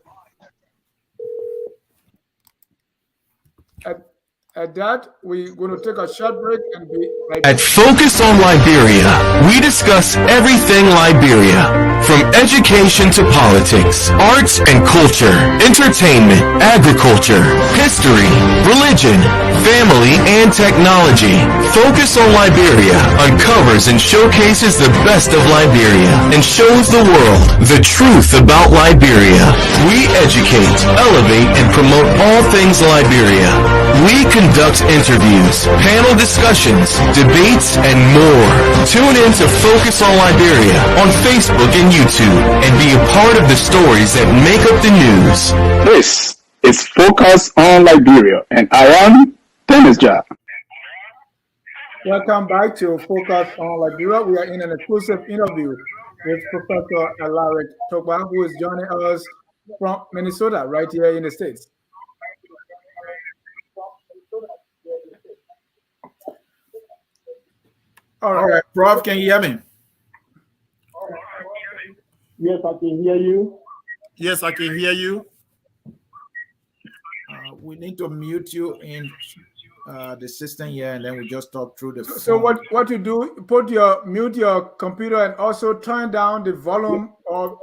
At that, we're going to take a short break and be right back. At Focus on Liberia, we discuss everything Liberia, from education to politics, arts and culture, entertainment, agriculture, history, religion, family, and technology. Focus on Liberia uncovers and showcases the best of Liberia and shows the world the truth about Liberia. We educate, elevate, and promote all things Liberia. We conduct interviews, panel discussions, debates, and more. Tune in to Focus on Liberia on Facebook and YouTube and be a part of the stories that make up the news. This is Focus on Liberia, and I am Dennis Jah. Welcome back to Focus on Liberia. We are in an exclusive interview with Professor Alaric Tokpa, who is joining us from Minnesota, right here in the States. All right, Prof, can you hear me? Yes, I can hear you. Yes, I can hear you. We need to mute you in the system here, and then we just talk through the phone. So what you do, mute your computer and also turn down the volume or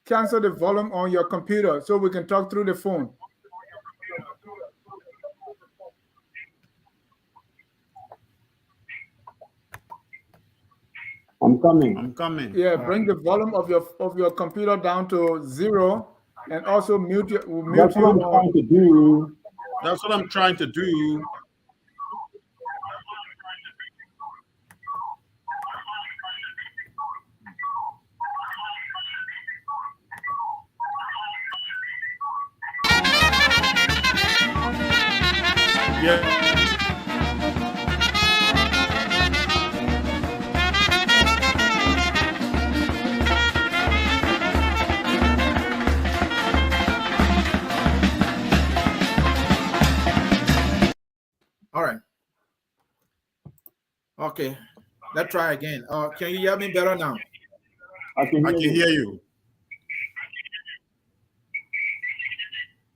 cancel the volume on your computer so we can talk through the phone. I'm coming. I'm coming. Yeah, bring the volume of your computer down to 0 and also mute you. That's what I'm trying to do. That's what I'm trying to do. Yeah. All right. Okay. Let's try again. Can you hear me better now? I can hear you.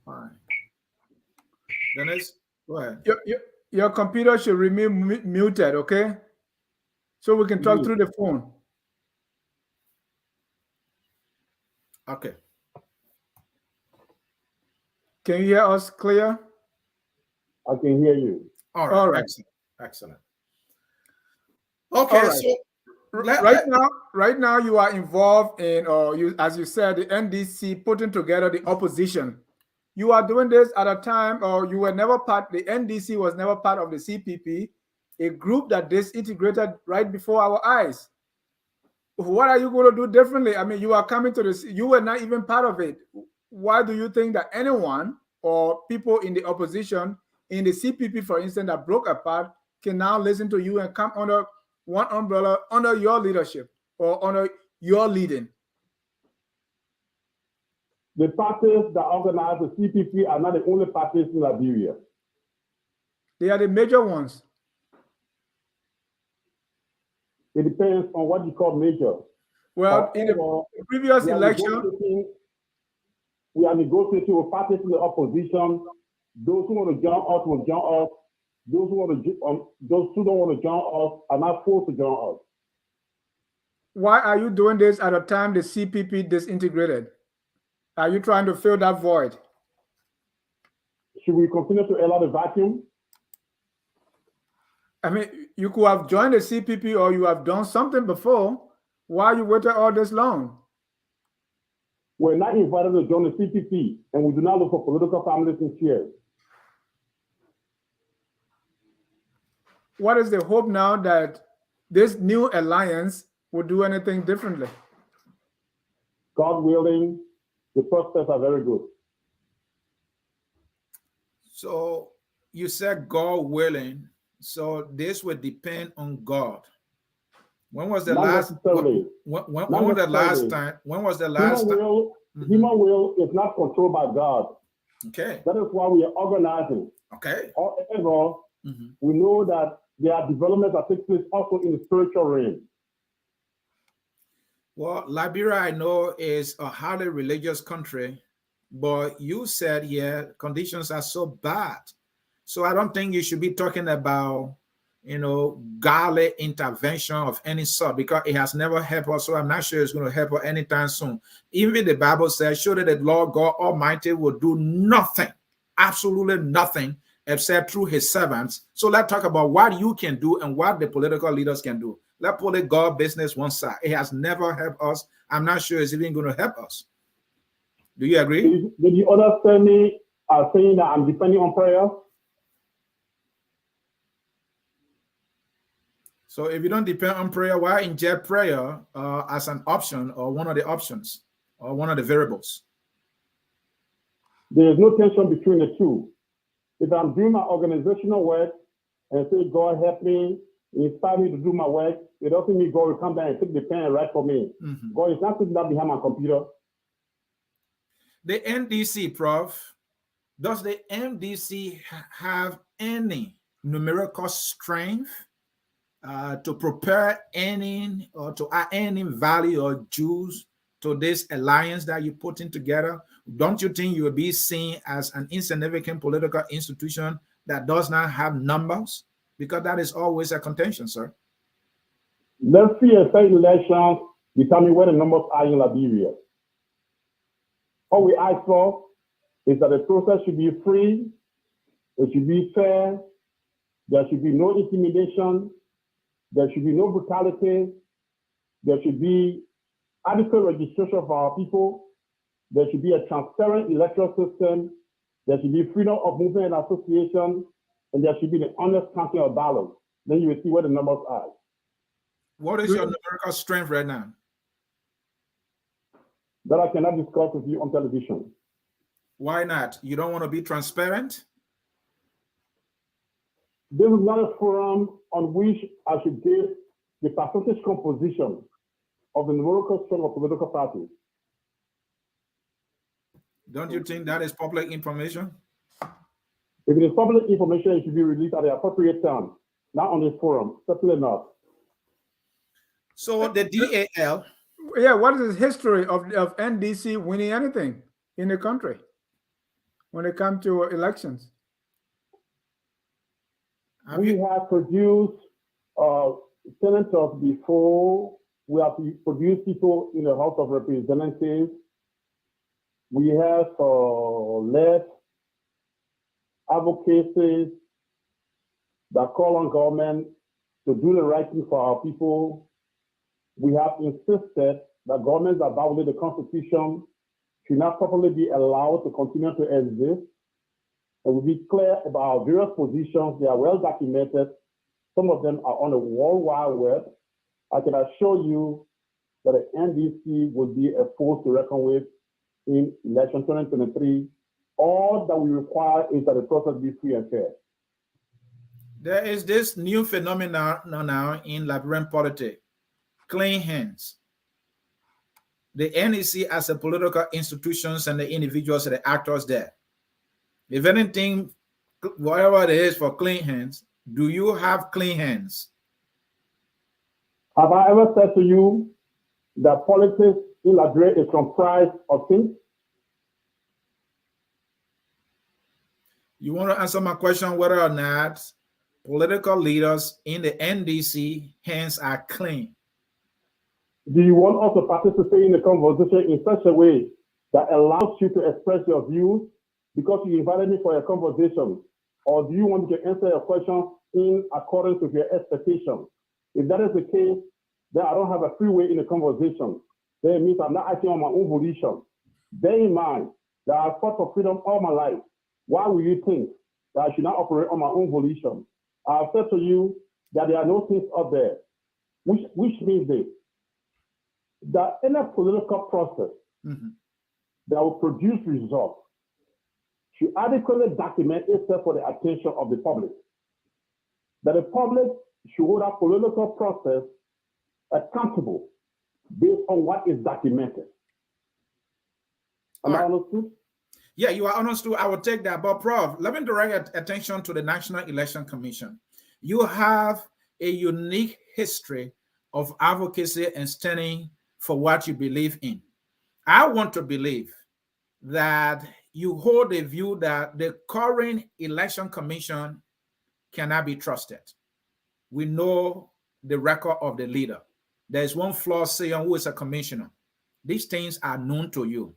All right. Dennis, go ahead. Your computer should remain muted, okay? So we can talk through the phone. Okay. Can you hear us clear? I can hear you. All right. All right. Excellent. Okay. All right. So right now you are involved in, as you said, the NDC putting together the opposition. You are doing this at a time, or you were never part. The NDC was never part of the CPP, a group that disintegrated right before our eyes. What are you going to do differently? I mean, you are coming to this. You were not even part of it. Why do you think that anyone or people in the opposition, in the CPP, for instance, that broke apart, can now listen to you and come under one umbrella, under your leadership or under your leading? The parties that organize the CPP are not the only parties in Liberia. They are the major ones. It depends on what you call major. Well, in the previous election, we are negotiating with parties in the opposition. Those who want to join us will join us. Those who don't want to join us are not forced to join us. Why are you doing this at a time the CPP disintegrated? Are you trying to fill that void? Should we continue to allow the vacuum? I mean, you could have joined the CPP or you have done something before. Why you waited all this long? We're not invited to join the CPP, and we do not look for political families in Sieh. What is the hope now that this new alliance will do anything differently? God willing, the prospects are very good. So you said God willing. So this would depend on God. When was the Not last? necessarily. When Not was the last necessarily. time? When was the last Human time? will, human will is not controlled by God. Okay. That is why we are organizing. Okay. However, we know that there are developments that take place also in the spiritual realm. Well, Liberia, I know, is a highly religious country, but you said here conditions are so bad. So I don't think you should be talking about, godly intervention of any sort, because it has never helped us. So I'm not sure it's going to help us anytime soon. Even the Bible says, surely the Lord God Almighty will do nothing, absolutely nothing, except through his servants. So let's talk about what you can do and what the political leaders can do. Let's put the God business one side. It has never helped us. I'm not sure it's even going to help us. Do you agree? Did you understand me saying that I'm depending on prayer? So if you don't depend on prayer, why inject prayer as an option or one of the options or one of the variables? There is no tension between the two. If I'm doing my organizational work and say, God help me, inspire me to do my work, it doesn't mean God will come down and take the pen and write for me. God is not sitting down behind my computer. The NDC, Prof, does the NDC have any numerical strength to prepare any or to add any value or juice to this alliance that you're putting together? Don't you think you will be seen as an insignificant political institution that does not have numbers? Because that is always a contention, sir. Let's see a state elections determine where the numbers are in Liberia. All we ask for is that the process should be free, it should be fair, there should be no intimidation, there should be no brutality, there should be adequate registration for our people, there should be a transparent electoral system, there should be freedom of movement and association, and there should be the honest counting of ballots. Then you will see where the numbers are. What is your numerical strength right now? That I cannot discuss with you on television. Why not? You don't want to be transparent? This is not a forum on which I should give the percentage composition of the numerical strength of political parties. Don't you think that is public information? If it is public information, it should be released at the appropriate time, not on this forum. Certainly not. So the DAL. Yeah, what is the history of NDC winning anything in the country when it comes to elections? We have produced senators before. We have produced people in the House of Representatives. We have led advocacies that call on government to do the right thing for our people. We have insisted that governments that violate the Constitution should not properly be allowed to continue to exist. And we'll be clear about our various positions. They are well documented. Some of them are on the World Wide Web. I can assure you that the NDC will be a force to reckon with in election 2023. All that we require is that the process be free and fair. There is this new phenomenon now in Liberian politics. Clean hands. The NEC as a political institutions and the individuals and the actors there. If anything, whatever it is for clean hands, do you have clean hands? Have I ever said to you that politics in Liberia is comprised of things? You want to answer my question whether or not political leaders in the NDC hands are clean? Do you want us to participate in the conversation in such a way that allows you to express your views because you invited me for a conversation? Or do you want me to answer your question in accordance with your expectations. If that is the case, then I don't have a free way in the conversation. Then it means I'm not acting on my own volition. Bear in mind that I've fought for freedom all my life. Why will you think that I should not operate on my own volition? I've said to you that there are no things up there, which means this, that in a political process that will produce results should adequately document itself for the attention of the public. That the public should hold our political process accountable based on what is documented. Am I understood? Yeah, you are understood. I will take that. But Prof, let me direct attention to the National Election Commission. You have a unique history of advocacy and standing for what you believe in. I want to believe that you hold a view that the current election commission cannot be trusted. We know the record of the leader. There's one flaw, Sieh, who is a commissioner. These things are known to you.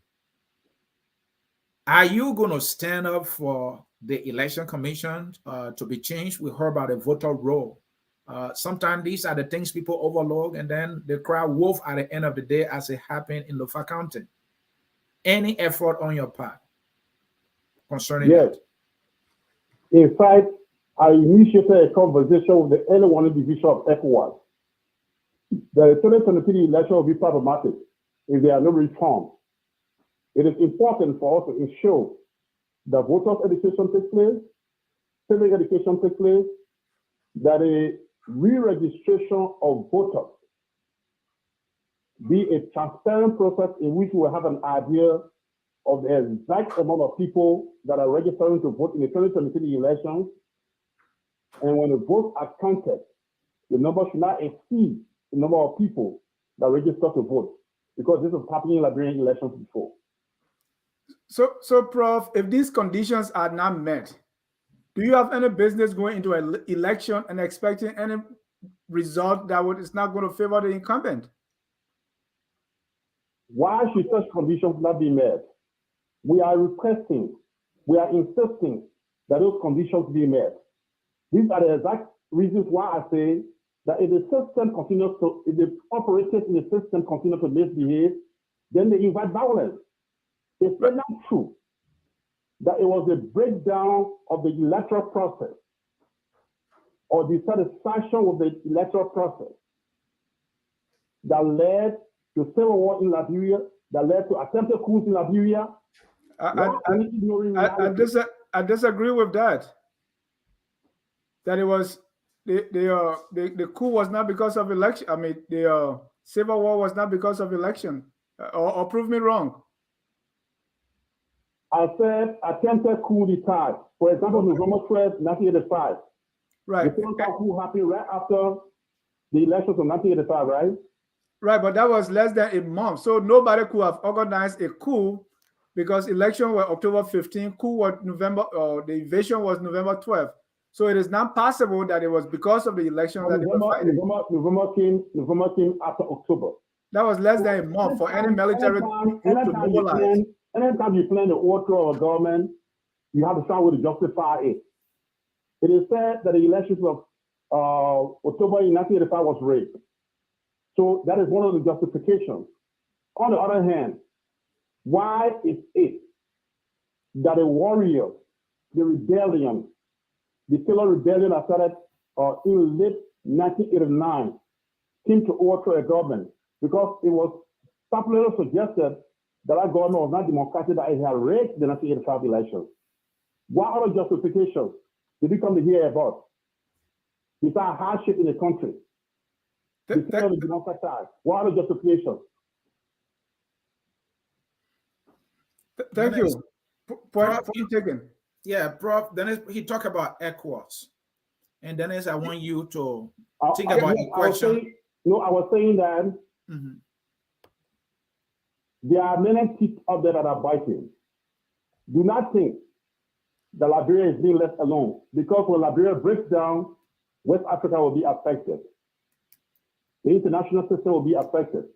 Are you going to stand up for the election commission to be changed? We heard about the voter roll. Sometimes these are the things people overlook, and then they cry wolf at the end of the day, as it happened in Lofa County. Any effort on your part concerning that? In fact, I initiated a conversation with the early warning division of ECOWAS. The 2023 election will be problematic if there are no reforms. It is important for us to ensure that voters' education takes place, civic education takes place, that a re-registration of voters be a transparent process in which we will have an idea of the exact amount of people that are registering to vote in the 2023 elections. And when the votes are counted, the number should not exceed the number of people that register to vote, because this has happened in Liberian elections before. So Prof, if these conditions are not met, do you have any business going into an election and expecting any result that is not going to favor the incumbent? Why should such conditions not be met? We are requesting, we are insisting that those conditions be met. These are the exact reasons why I say that if the system continues to, if the operators in the system continue to misbehave, then they invite violence. It's not true that it was a breakdown of the electoral process or dissatisfaction with the electoral process that led to civil war in Liberia, that led to attempted coups in Liberia. I disagree with that. That it was the coup was not because of election. I mean, the civil war was not because of election. Or prove me wrong. I said attempted coup d'etat. For example, November 12, 1985. Right. The second coup happened right after the elections of 1985, right? Right, but that was less than a month. So nobody could have organized a coup because election was October 15, coup was November, or the invasion was November 12. So it is not possible that it was because of the election that November came after October. That was less than a month for any military group to mobilize. Anytime you plan the overthrow of a government, you have to find a way to justify it. It is said that the elections of October in 1985 was rigged. So that is one of the justifications. On the other hand, why is it that the warriors, the rebellion, the Taylor rebellion that started in late 1989 came to overthrow a government? Because it was popularly suggested that our government was not democratic, that it had rigged the 1985 elections. What other justifications did we come to hear about? Besides hardship in the country, besides the democratized, what other justifications? Thank you. Point taken. Yeah, Prof. Then he talked about ECOWAS. And then I want you to think about the question. I was saying that there are many teeth out there that are biting. Do not think that Liberia is being left alone, because when Liberia breaks down, West Africa will be affected. The international system will be affected.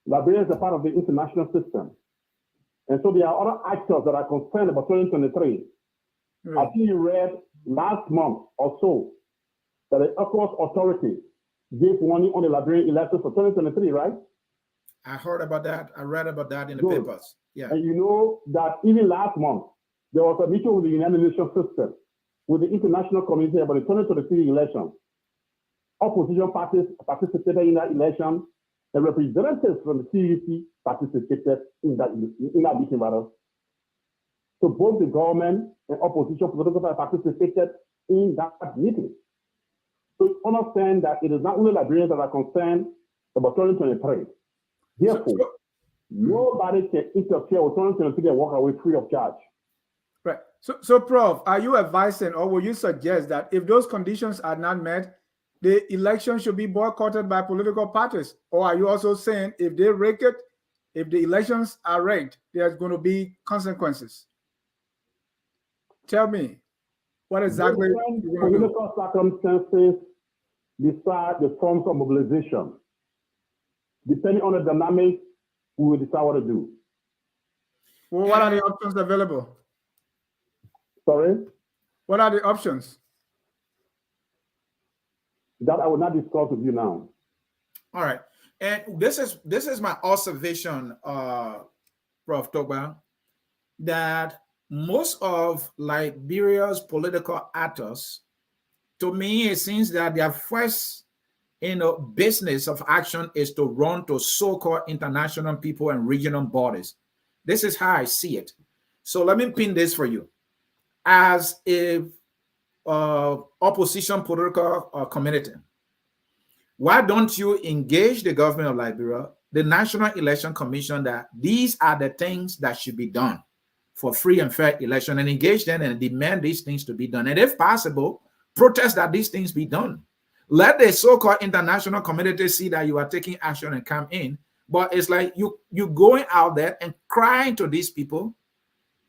Liberia is a part of the international system. And so there are other actors that are concerned about 2023. I think you read last month or so that the ECOWAS authority gave warning on the Liberian elections for 2023, right? I heard about that. I read about that in the Good. papers. Yeah. And you know that even last month, there was a meeting with the United Nations system, with the international community about the 2023 election. Opposition parties participated in that election. The representatives from the CUC participated in that meeting, rather. So both the government and opposition political parties participated in that meeting. So understand that it is not only Liberians that are concerned about 2023. Therefore, nobody can interfere with 2023 and walk away free of charge. Right. So, Prof, are you advising or will you suggest that if those conditions are not met, the election should be boycotted by political parties? Or are you also saying if they rig it, if the elections are rigged, there's going to be consequences? Tell me, what exactly political circumstances decide the forms of mobilization. Depending on the dynamics, we will decide what to do. Well, what are the options available? Sorry? What are the options? That I will not discuss with you now. All right. And this is my observation, Prof. Tokpa, that most of Liberia's political actors, to me, it seems that their first business of action is to run to so-called international people and regional bodies. This is how I see it. So let me pin this for you. As a opposition political community, why don't you engage the government of Liberia, the National Election Commission, that these are the things that should be done for free and fair election, and engage them and demand these things to be done. And if possible, protest that these things be done. Let the so-called international community see that you are taking action and come in. But it's like you going out there and crying to these people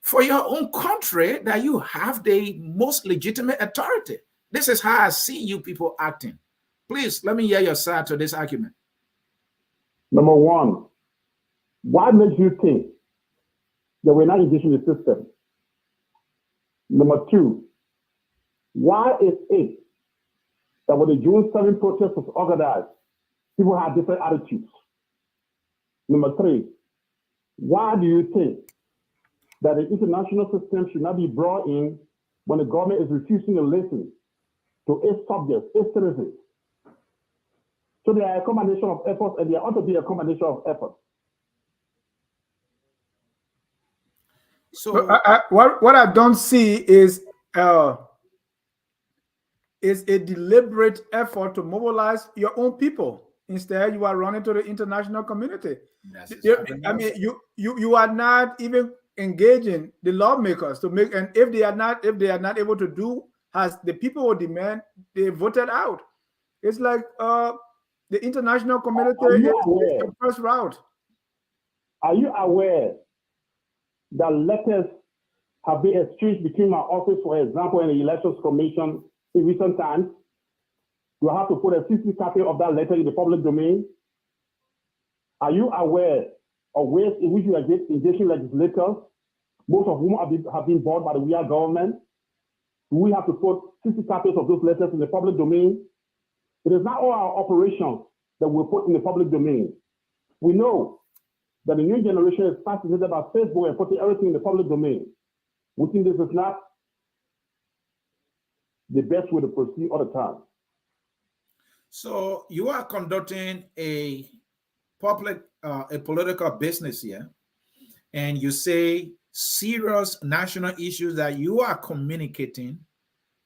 for your own country that you have the most legitimate authority. This is how I see you people acting. Please, let me hear your side to this argument. Number one, what makes you think that we're not engaging the system? Number two, why is it that when the June 7 protest was organized, people had different attitudes? Number three, why do you think that the international system should not be brought in when the government is refusing to listen to its subjects, its citizens? So there are a combination of efforts, and there ought to be a combination of efforts. So what I don't see is a deliberate effort to mobilize your own people. Instead, you are running to the international community. I mean, you are not even engaging the lawmakers to make, and if they are not able to do as the people will demand, they voted out. It's like the international community is the first route. Are you aware that letters have been exchanged between my office, for example, and the Elections Commission in recent times? You have to put a CC copy of that letter in the public domain. Are you aware of ways in which you are engaging legislators, most of whom have been bought by the real government? Do we have to put 60 copies of those letters in the public domain? It is not all our operations that we put in the public domain. We know that the new generation is fascinated by Facebook and putting everything in the public domain. We think this is not the best way to proceed all the time. So you are conducting a political business here, and you say serious national issues that you are communicating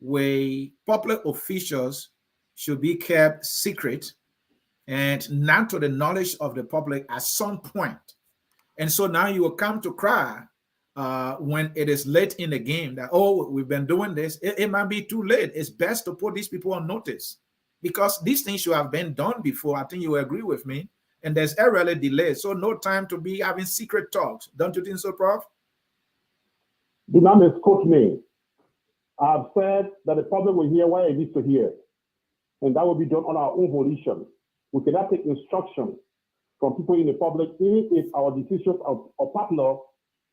with public officials should be kept secret and not to the knowledge of the public at some point. And so now you will come to cry when it is late in the game that, oh, we've been doing this. It might be too late. It's best to put these people on notice, because these things should have been done before. I think you agree with me. And there's a really delay. So no time to be having secret talks. Don't you think so, Prof? Do not misquote me. I've said that the public will hear what it needs to hear, and that will be done on our own volition. We cannot take instruction from people in the public, even if our decisions are popular.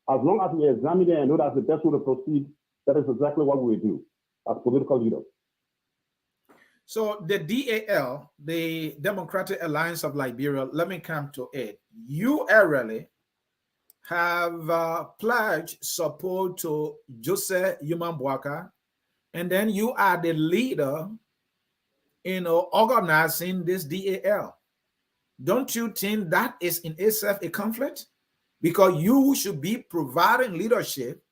As long as we examine it and know that's the best way to proceed, that is exactly what we do as political leaders. So the DAL, the Democratic Alliance of Liberia, let me come to it. You really have pledged support to Joseph Boakai, and then you are the leader, organizing this DAL. Don't you think that is in itself a conflict? Because you should be providing leadership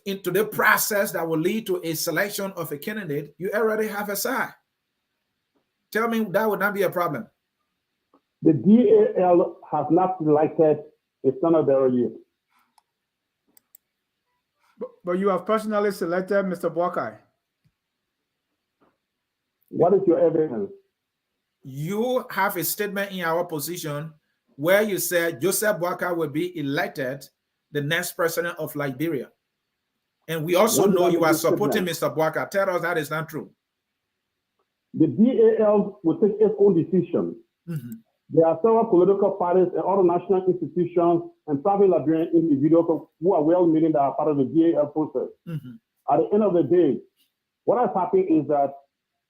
into the process that will lead to a selection of a candidate. You already have a side. Tell me that would not be a problem. The DAL has not selected a senator yet. But you have personally selected Mr. Boakai. What is your evidence? You have a statement in our position where you said Joseph Boakai will be elected the next president of Liberia. And we also know you are supporting Mr. Boakai. Tell us that is not true. The DAL will take its own decision. Mm-hmm. There are several political parties and other national institutions and private Liberian individuals who are well-meaning that are part of the DAL process. Mm-hmm. At the end of the day, what has happened is that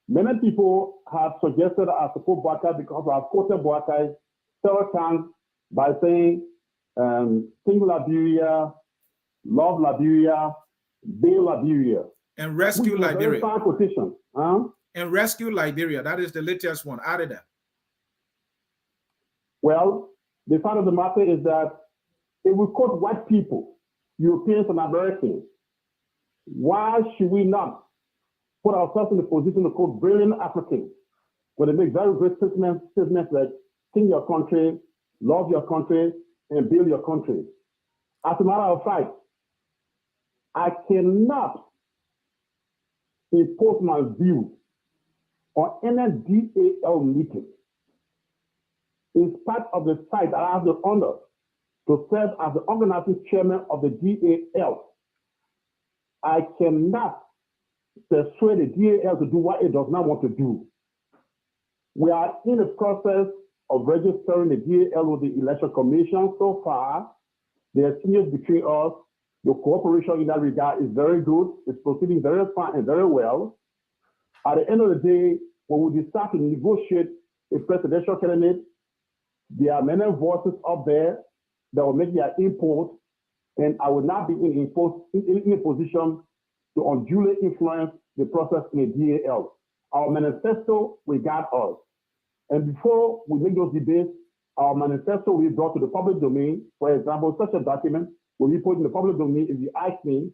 many people have suggested that I support Boakai because I have quoted Boakai several times by saying, think Liberia, love Liberia, bail Liberia. And rescue Liberia. Very quotation. And rescue Liberia. That is the latest one. Added that. Well, the fact of the matter is that if we quote white people, Europeans and Americans, why should we not put ourselves in the position to quote brilliant Africans when they make very great statements like sing your country, love your country, and build your country? As a matter of fact, I cannot impose my view on any DAL meeting. In spite of the fact that I have the honor to serve as the organizing chairman of the DAL, I cannot persuade the DAL to do what it does not want to do. We are in the process of registering the DAL with the Election Commission. So far, the exchange between us, the cooperation in that regard is very good. It's proceeding very fine and very well. At the end of the day, when we decide to negotiate a presidential candidate, there are many voices up there that will make their input, and I will not be in a position to unduly influence the process in the DAL. Our manifesto will guide us. And before we make those debates, our manifesto will be brought to the public domain. For example, such a document will be put in the public domain. If you ask me,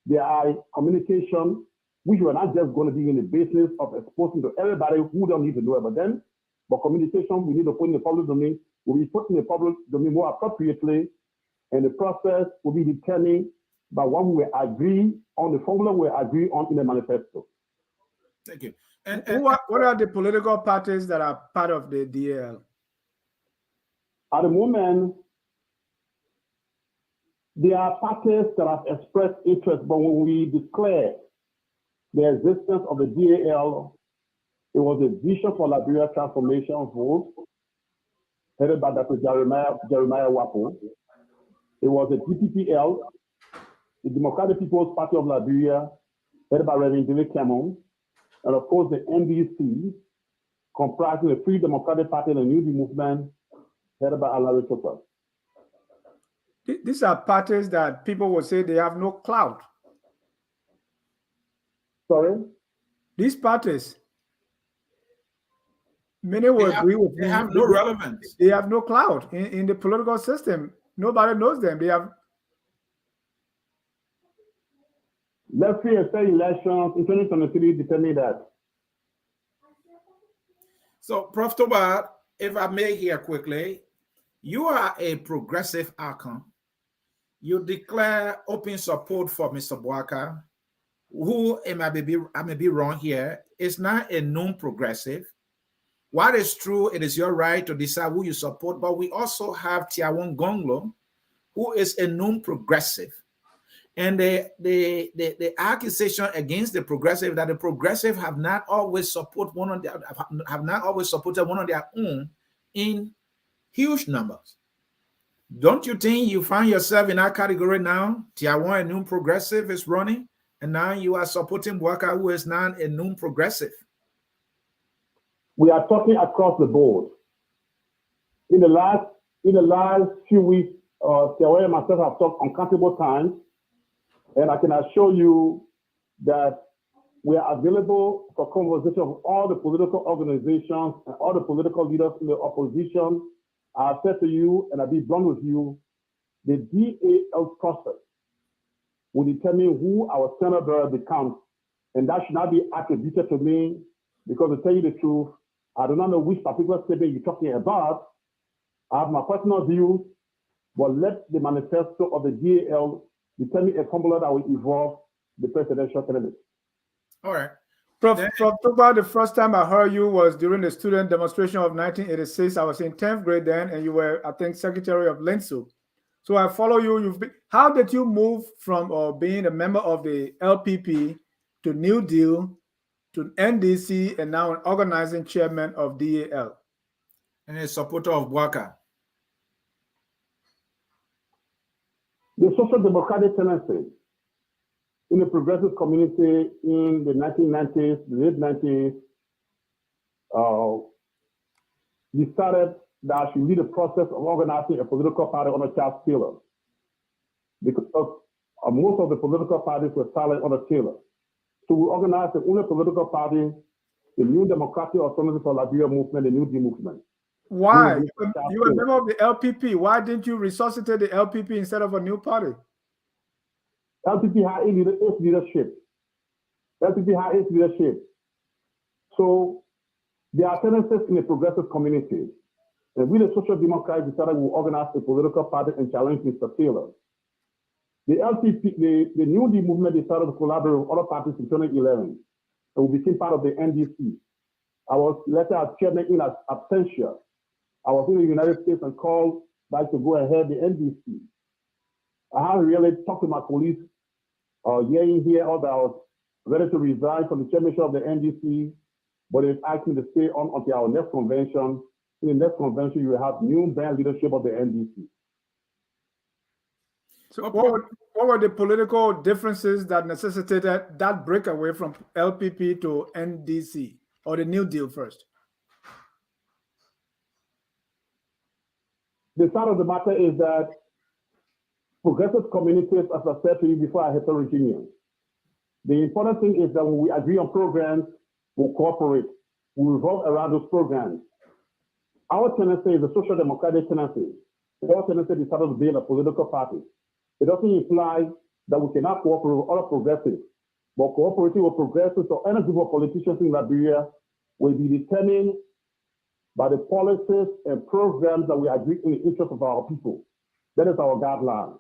there are communication which we're not just going to be in the business of exposing to everybody who don't need to know about them. But communication we need to put in the public domain will be put in the public domain more appropriately, and the process will be determined by what we agree on, the formula we agree on in the manifesto. Thank you. What are the political parties that are part of the DAL? At the moment, there are parties that have expressed interest, but when we declare the existence of the DAL, it was a Vision for Liberia Transformation vote headed by Dr. Jeremiah Wapo. It was a DPPL, the Democratic People's Party of Liberia, headed by Reverend David Cameron, and of course the NDC, comprising the Free Democratic Party and the New Deal Movement, headed by Alaric Tokpa. These are parties that people will say they have no clout. Sorry? These parties, many will agree with me. They have no relevance. They have no clout in the political system. Nobody knows them. They have. Let's see a state elections in 2023 determine that. So, Prof. Tokpa, if I may here quickly, you are a progressive icon. You declare open support for Mr. Boakai, who, I may be wrong here, is not a known progressive. What is true, it is your right to decide who you support, but we also have Tiawon Gonglo, who is a known progressive. And the accusation against the progressive that the progressive have not always supported one of their own in huge numbers. Don't you think you find yourself in that category now? Tiawon, a new progressive, is running. and now you are supporting Bouaka, who is now a known progressive. We are talking across the board. In the last few weeks, Sieh and myself have talked uncountable times, and I can assure you that we are available for conversation with all the political organizations and all the political leaders in the opposition. I said to you, and I'll be blunt with you, the DAL process will determine who our senator becomes, and that should not be attributed to me, because to tell you the truth, I do not know which particular statement you're talking about. I have my personal views, but let the manifesto of the DAL determine a formula that will involve the presidential candidate. All right. Prof. Tokpa, the first time I heard you was during the student demonstration of 1986. I was in 10th grade then, and you were, I think, Secretary of LINSU. So I follow you. How did you move from being a member of the LPP to New Deal to NDC and now an organizing chairman of DAL? And a supporter of Bouaka. The social democratic tendency in the progressive community in the 1990s, the late 90s, decided that I should lead the process of organizing a political party under Charles Taylor, because most of the political parties were silent under Taylor. So we organized the only political party, the New Democratic Alternative for Liberia movement, the New Deal movement. Why? You were a member of the LPP. Why didn't you resuscitate the LPP instead of a new party? LPP had its leadership. LPP had its leadership. So there are tendencies in the progressive community. And we, the Social Democrats, decided we would organize a political party and challenge Mr. Taylor. The LPP, the New Deal movement, decided to collaborate with other parties in 2011, and we became part of the NDC. I was elected as chairman in absentia. I was in the United States and called back to go ahead the NDC. I haven't really talked to my colleagues year in, year out, that I was ready to resign from the chairmanship of the NDC, but they've asked me to stay on until our next convention. In the next convention, you will have new band leadership of the NDC. So what were the political differences that necessitated that breakaway from LPP to NDC, or the New Deal first? The side of the matter is that progressive communities, as I said to you before, are heterogeneous. The important thing is that when we agree on programs, we'll cooperate. We revolve around those programs. Our tendency is a social democratic tendency. Our tendency decided to be in a political party. It doesn't imply that we cannot cooperate with other progressives, but cooperating with progressives or any group of politicians in Liberia will be determined by the policies and programs that we agree in the interest of our people. That is our guideline.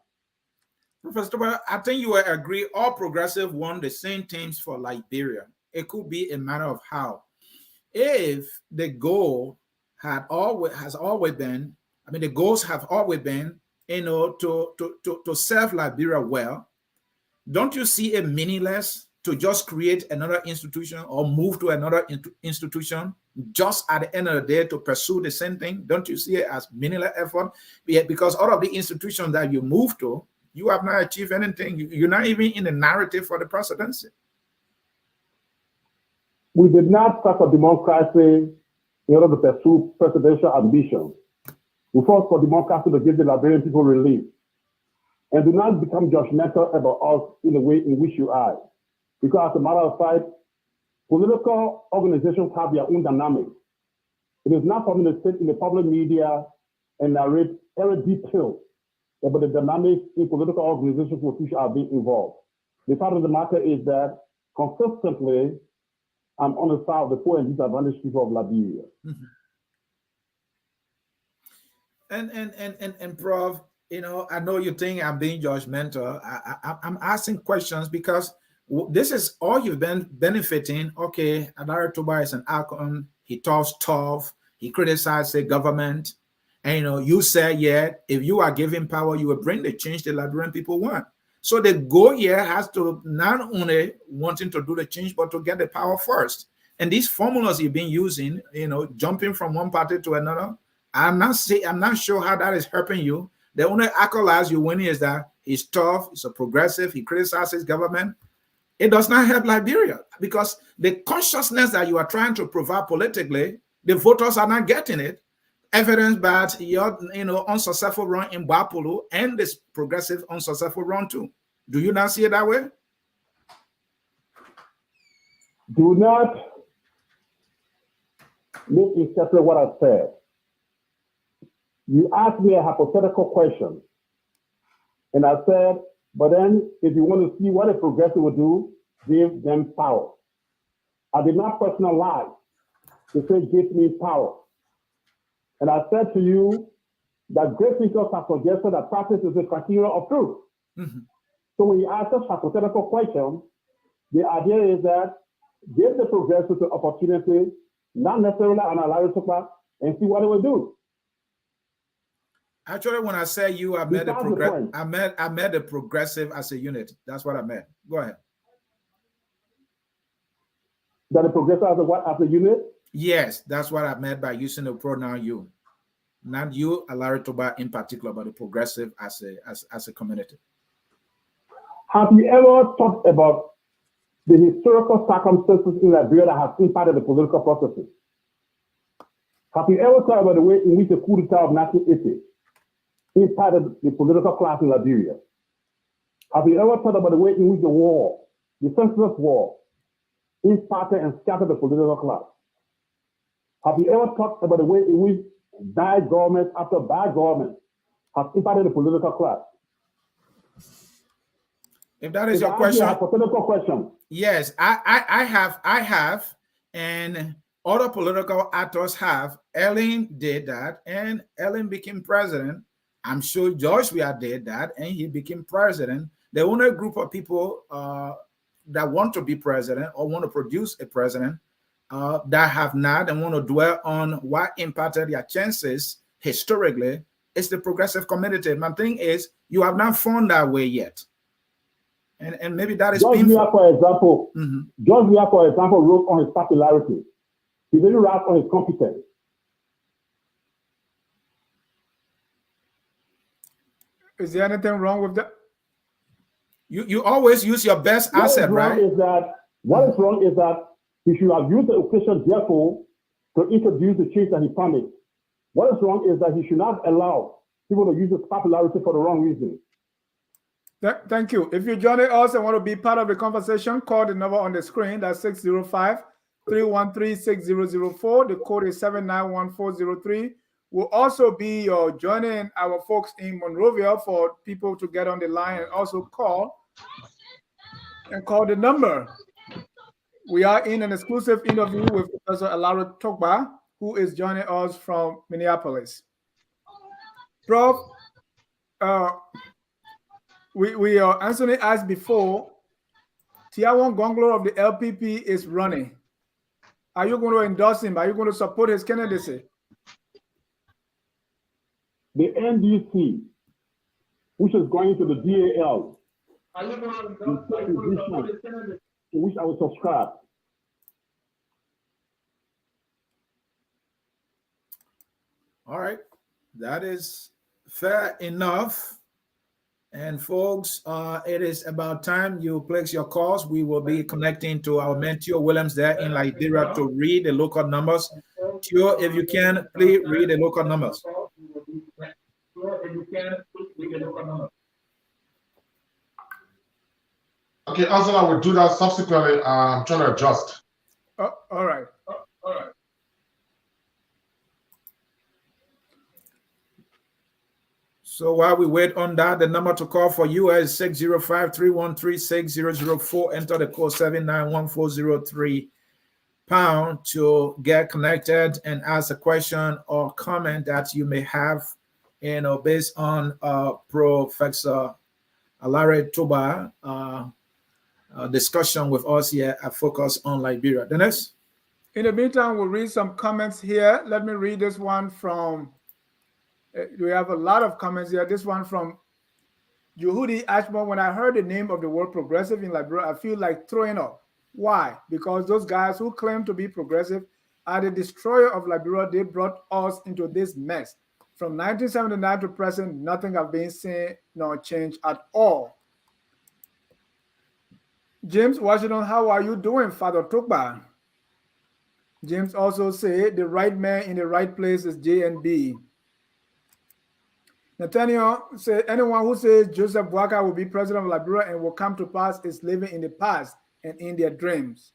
Professor Tokpa, I think you will agree all progressive want the same things for Liberia. It could be a matter of how. If the goal has always been, the goals have always been, to serve Liberia well, don't you see it meaningless to just create another institution or move to another institution just at the end of the day to pursue the same thing? Don't you see it as meaningless effort? Because all of the institutions that you move to, you have not achieved anything. You're not even in the narrative for the presidency. We did not start a democracy in order to pursue presidential ambitions. We fought for democracy to give the Liberian people relief. And do not become judgmental about us in the way in which you are. Because as a matter of fact, political organizations have their own dynamics. It is not for me to sit in the public media and narrate every detail about the dynamics in political organizations with which are being involved. The fact of the matter is that consistently, I'm on the side of the poor and disadvantaged people of Liberia. Mm-hmm. And Prof, I know you think I'm being judgmental. I'm asking questions because this is all you've been benefiting. Okay, Alaric Tokpa is an icon. He talks tough. He criticizes the government. And you say, yeah, if you are given power, you will bring the change the Liberian people want. So the goal here has to not only wanting to do the change, but to get the power first. And these formulas you've been using, jumping from one party to another, I'm not sure how that is helping you. The only accolades you winning is that he's tough, he's a progressive, he criticizes government. it does not help Liberia, because the consciousness that you are trying to provide politically, the voters are not getting it. Evidenced by your unsuccessful run in Bapulu and this progressive unsuccessful run too. Do you not see it that way? Do not misinterpret what I said. You asked me a hypothetical question, and I said, but then if you want to see what a progressive will do, give them power. I did not personalize to say give me power. And I said to you that great thinkers have suggested that practice is a criteria of truth. Mm-hmm. So when you ask such hypothetical questions, the idea is that give the progressives the opportunity, not necessarily an Alaric Tokpa, and see what it will do. Actually, when I say you, I meant the progressive as a unit. That's what I meant. Go ahead. That the progressive as a what? As a unit? Yes, that's what I meant by using the pronoun you. Not you, Alaric Tokpa in particular, but the progressive as a community. Have you ever talked about the historical circumstances in Liberia that have impacted the political processes? Have you ever thought about the way in which the coup d'etat of 1980 impacted the political class in Liberia? Have you ever thought about the way in which the war, the senseless war, impacted and scattered the political class? Have you ever thought about the way in which bad government after bad government has impacted the political class? If that is your question, a hypothetical question. Yes, I have, and other political actors have. Ellen did that, and Ellen became president. I'm sure George Weah did that, and he became president. The only group of people that want to be president or want to produce a president that have not and want to dwell on what impacted their chances historically is the progressive community. My thing is, you have not found that way yet. And maybe that is George Weah, for example, George Weah, for example, wrote on his popularity. He didn't write on his competence. Is there anything wrong with that? You always use your best asset, right? What is wrong is that he should have used the occasion, therefore, to introduce the change that he promised. What is wrong is that he should not allow people to use his popularity for the wrong reason. Thank you. If you're joining us and want to be part of the conversation, call the number on the screen. That's 605-313-6004. The code is 791403. We'll also be joining our folks in Monrovia for people to get on the line and also call the number. We are in an exclusive interview with Professor Alaric Tokpa, who is joining us from Minneapolis. Prof, Ansony asked before, Tiawan Gonglo of the LPP is running. Are you going to endorse him? Are you going to support his candidacy? The NDC, which is going to the DAL, to which I will subscribe. All right, that is fair enough. And folks, it is about time you place your calls. We will be connecting to our man Theo Williams there in Liberia to read the local numbers. Theo, if you can, please read the local numbers. Okay, Ansony, I will do that subsequently. I'm trying to adjust. Oh, all right. So while we wait on that, the number to call for you is 605-313-6004. Enter the code 791403 pound to get connected and ask a question or comment that you may have, based on Professor Alaric Tokpa discussion with us here at Focus on Liberia. Dennis? In the meantime, we'll read some comments here. Let me read this one from, we have a lot of comments here. This one from Yehudi Ashmore. When I heard the name of the word progressive in Liberia, I feel like throwing up. Why? Because those guys who claim to be progressive are the destroyer of Liberia. They brought us into this mess. From 1979 to present, nothing has been seen nor changed at all. James Washington, how are you doing, Father Tokpa? James also said the right man in the right place is JNB. Nathaniel said anyone who says Joseph Boakai will be president of Liberia and will come to pass is living in the past and in their dreams.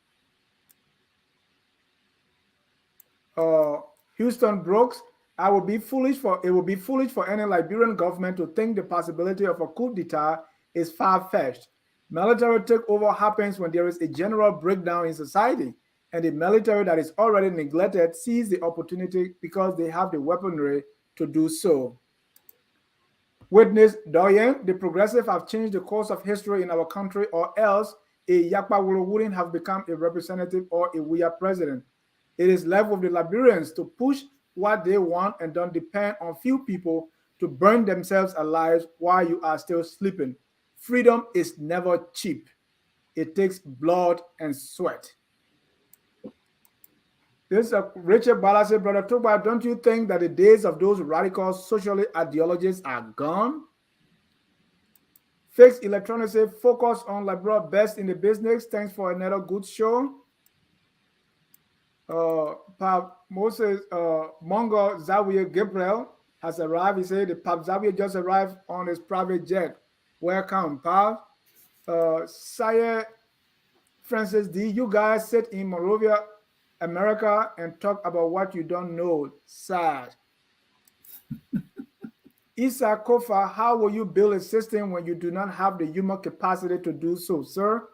Houston Brooks, it will be foolish for any Liberian government to think the possibility of a coup d'etat is far-fetched. Military takeover happens when there is a general breakdown in society, and the military that is already neglected sees the opportunity because they have the weaponry to do so. Witness Doyen, the progressive have changed the course of history in our country, or else a Yakpa wouldn't have become a representative or a Wuya president. It is left with the Liberians to push what they want and don't depend on few people to burn themselves alive while you are still sleeping. Freedom is never cheap. It takes blood and sweat. This is Richard Bala said, Brother Tokpa, don't you think that the days of those radical socialist ideologies are gone? Fixed Electronics said, focus on Liberia best in the business. Thanks for another good show. Moses Mongo Zawiya Gabriel has arrived. He said the Pap Zawiya just arrived on his private jet. Welcome, Pap. Sieh Francis D, you guys sit in Monrovia, America, and talk about what you don't know. Sad. Isa Kofa, how will you build a system when you do not have the human capacity to do so, sir?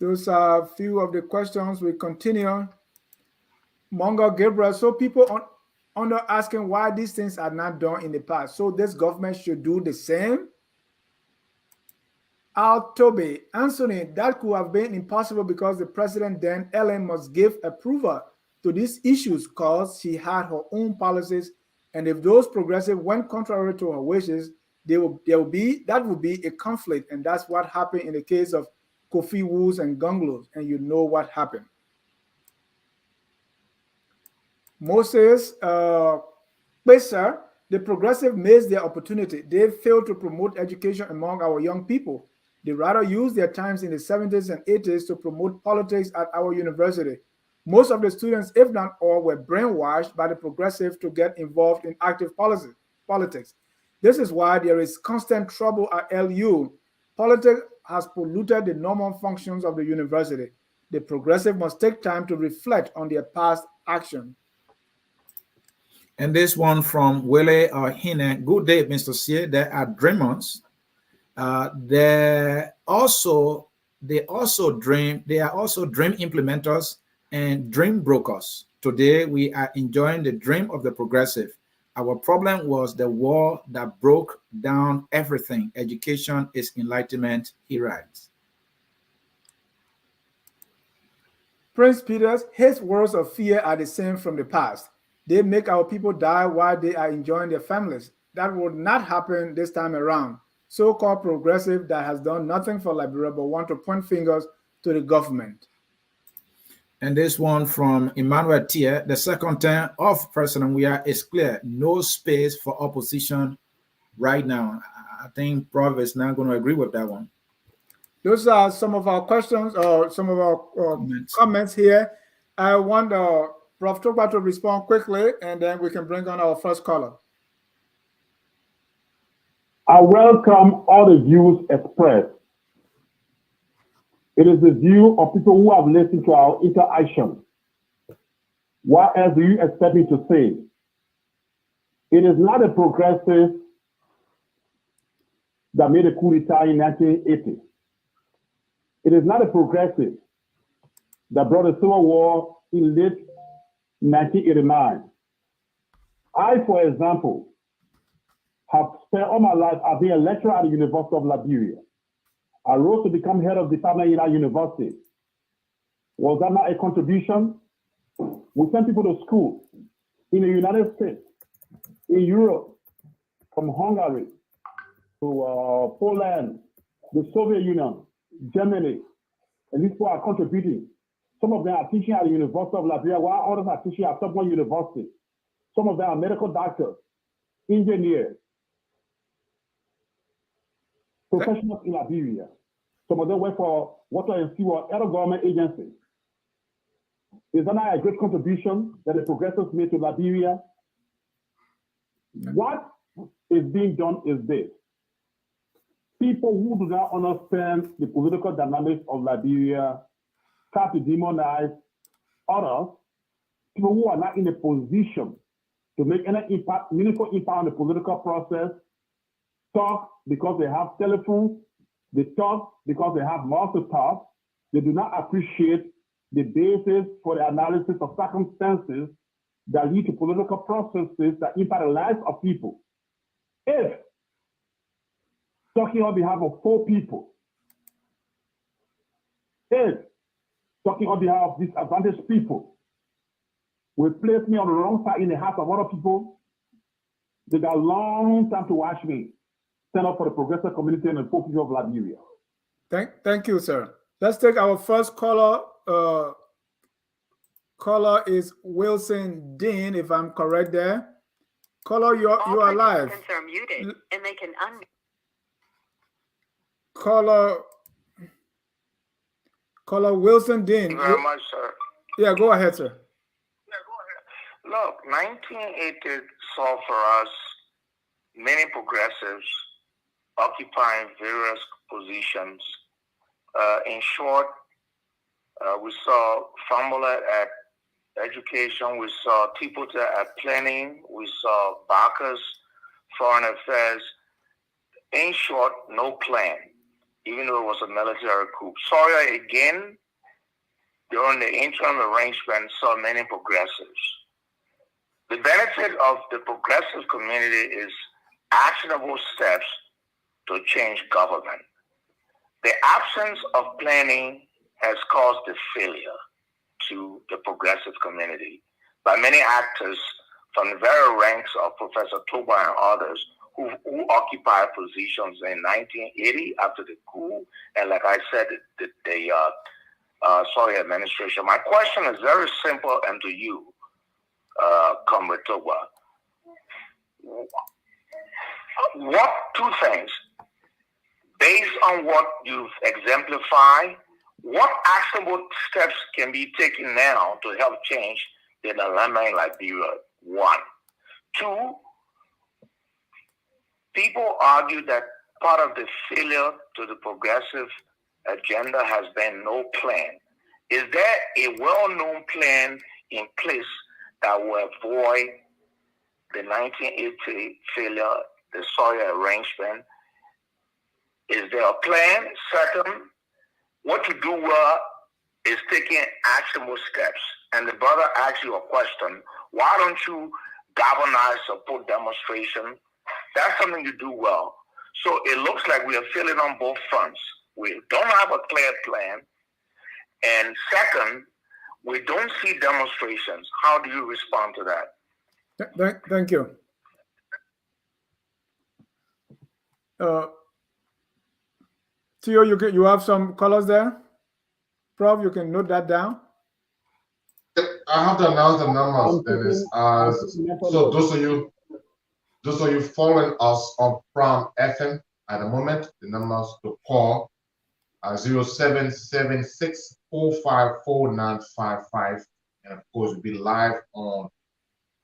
Those are a few of the questions. We continue. Mongo Gabriel, so people under asking why these things are not done in the past. So this government should do the same. Al Tobe, Ansony, that could have been impossible because the president then, Ellen, must give approval to these issues because she had her own policies. And if those progressive went contrary to her wishes, that would be a conflict. And that's what happened in the case of Kofi Woos and Gunglos, and you know what happened. Moses Pesar, the progressive missed their opportunity. They failed to promote education among our young people. They rather used their times in the 70s and 80s to promote politics at our university. Most of the students, if not all, were brainwashed by the progressive to get involved in active politics. This is why there is constant trouble at LU. Politics has polluted the normal functions of the university. The progressive must take time to reflect on their past action. And this one from Wele Hine. Good day, Mr. Sieh. There are dreamers. They are also dream implementers and dream brokers. Today we are enjoying the dream of the progressive. Our problem was the war that broke down everything. Education is enlightenment, he writes. Prince Peters, his words of fear are the same from the past. They make our people die while they are enjoying their families. That would not happen this time around. So-called progressive that has done nothing for Liberia but want to point fingers to the government. And this one from Emmanuel Thier, the second term of President Weah is clear. No space for opposition right now. I think Prof is not going to agree with that one. Those are some of our questions or some of our comments here. I want Prof. Tokpa to respond quickly, and then we can bring on our first caller. I welcome all the views expressed. It is the view of people who have listened to our interaction. What else do you expect me to say? It is not a progressive that made a coup d'etat in 1980. It is not a progressive that brought a civil war in late 1989. I, for example, have spent all my life, I've been a lecturer at the University of Liberia. I rose to become head of department in our university. Was that not a contribution? We sent people to school in the United States, in Europe, from Hungary to Poland, the Soviet Union, Germany, and these people are contributing. Some of them are teaching at the University of Liberia, while others are teaching at someone university. Some of them are medical doctors, engineers, professionals in Liberia. Some of them work for water and sewer, other government agencies. Is that not a great contribution that the progressives made to Liberia? What is being done is this. People who do not understand the political dynamics of Liberia start to demonize others, people who are not in a position to make any impact, meaningful impact on the political process, talk because they have telephones, they talk because they have mouths to talk. They do not appreciate the basis for the analysis of circumstances that lead to political processes that impact the lives of people. If talking on behalf of 4 people, if talking on behalf of disadvantaged people will place me on the wrong side in the hearts of other people, they got a long time to watch me stand up for the progressive community and the poor people of Liberia. Thank you, sir. Let's take our first caller. Caller is Wilson Dean, if I'm correct there. Caller, you are live. Are muted, and they can Caller Wilson Dean. Thank you very much, sir. Yeah, go ahead, sir. Look, 1980 saw for us many progressives occupying various positions. In short, we saw Fambola at education, we saw Tipota at planning, we saw Bacchus, foreign affairs. In short, no plan, even though it was a military coup. Sawyer again, during the interim arrangement, saw many progressives. The benefit of the progressive community is actionable steps to change government. The absence of planning has caused the failure to the progressive community by many actors from the very ranks of Professor Tokpa and others who occupied positions in 1980 after the coup, and like I said, the Sawyer administration. My question is very simple and to you, Comrade Tokpa. What 2 things, based on what you've exemplified, what actionable steps can be taken now to help change the dilemma in Liberia? 1. 2, people argue that part of the failure to the progressive agenda has been no plan. Is there a well-known plan in place that will avoid the 1980 failure, the Sawyer arrangement? Is there a plan? Second, what to do well is taking actionable steps. And the brother asked you a question, why don't you galvanize support demonstration? That's something you do well. So it looks like we are failing on both fronts. We don't have a clear plan. And second, we don't see demonstrations. How do you respond to that? Thank you. Theo, you have some colors there? Prof, you can note that down. I have to announce the numbers, Dennis. So those of you following us on Prime FM at the moment, the numbers to call are 0776-454-955, and of course we'll be live on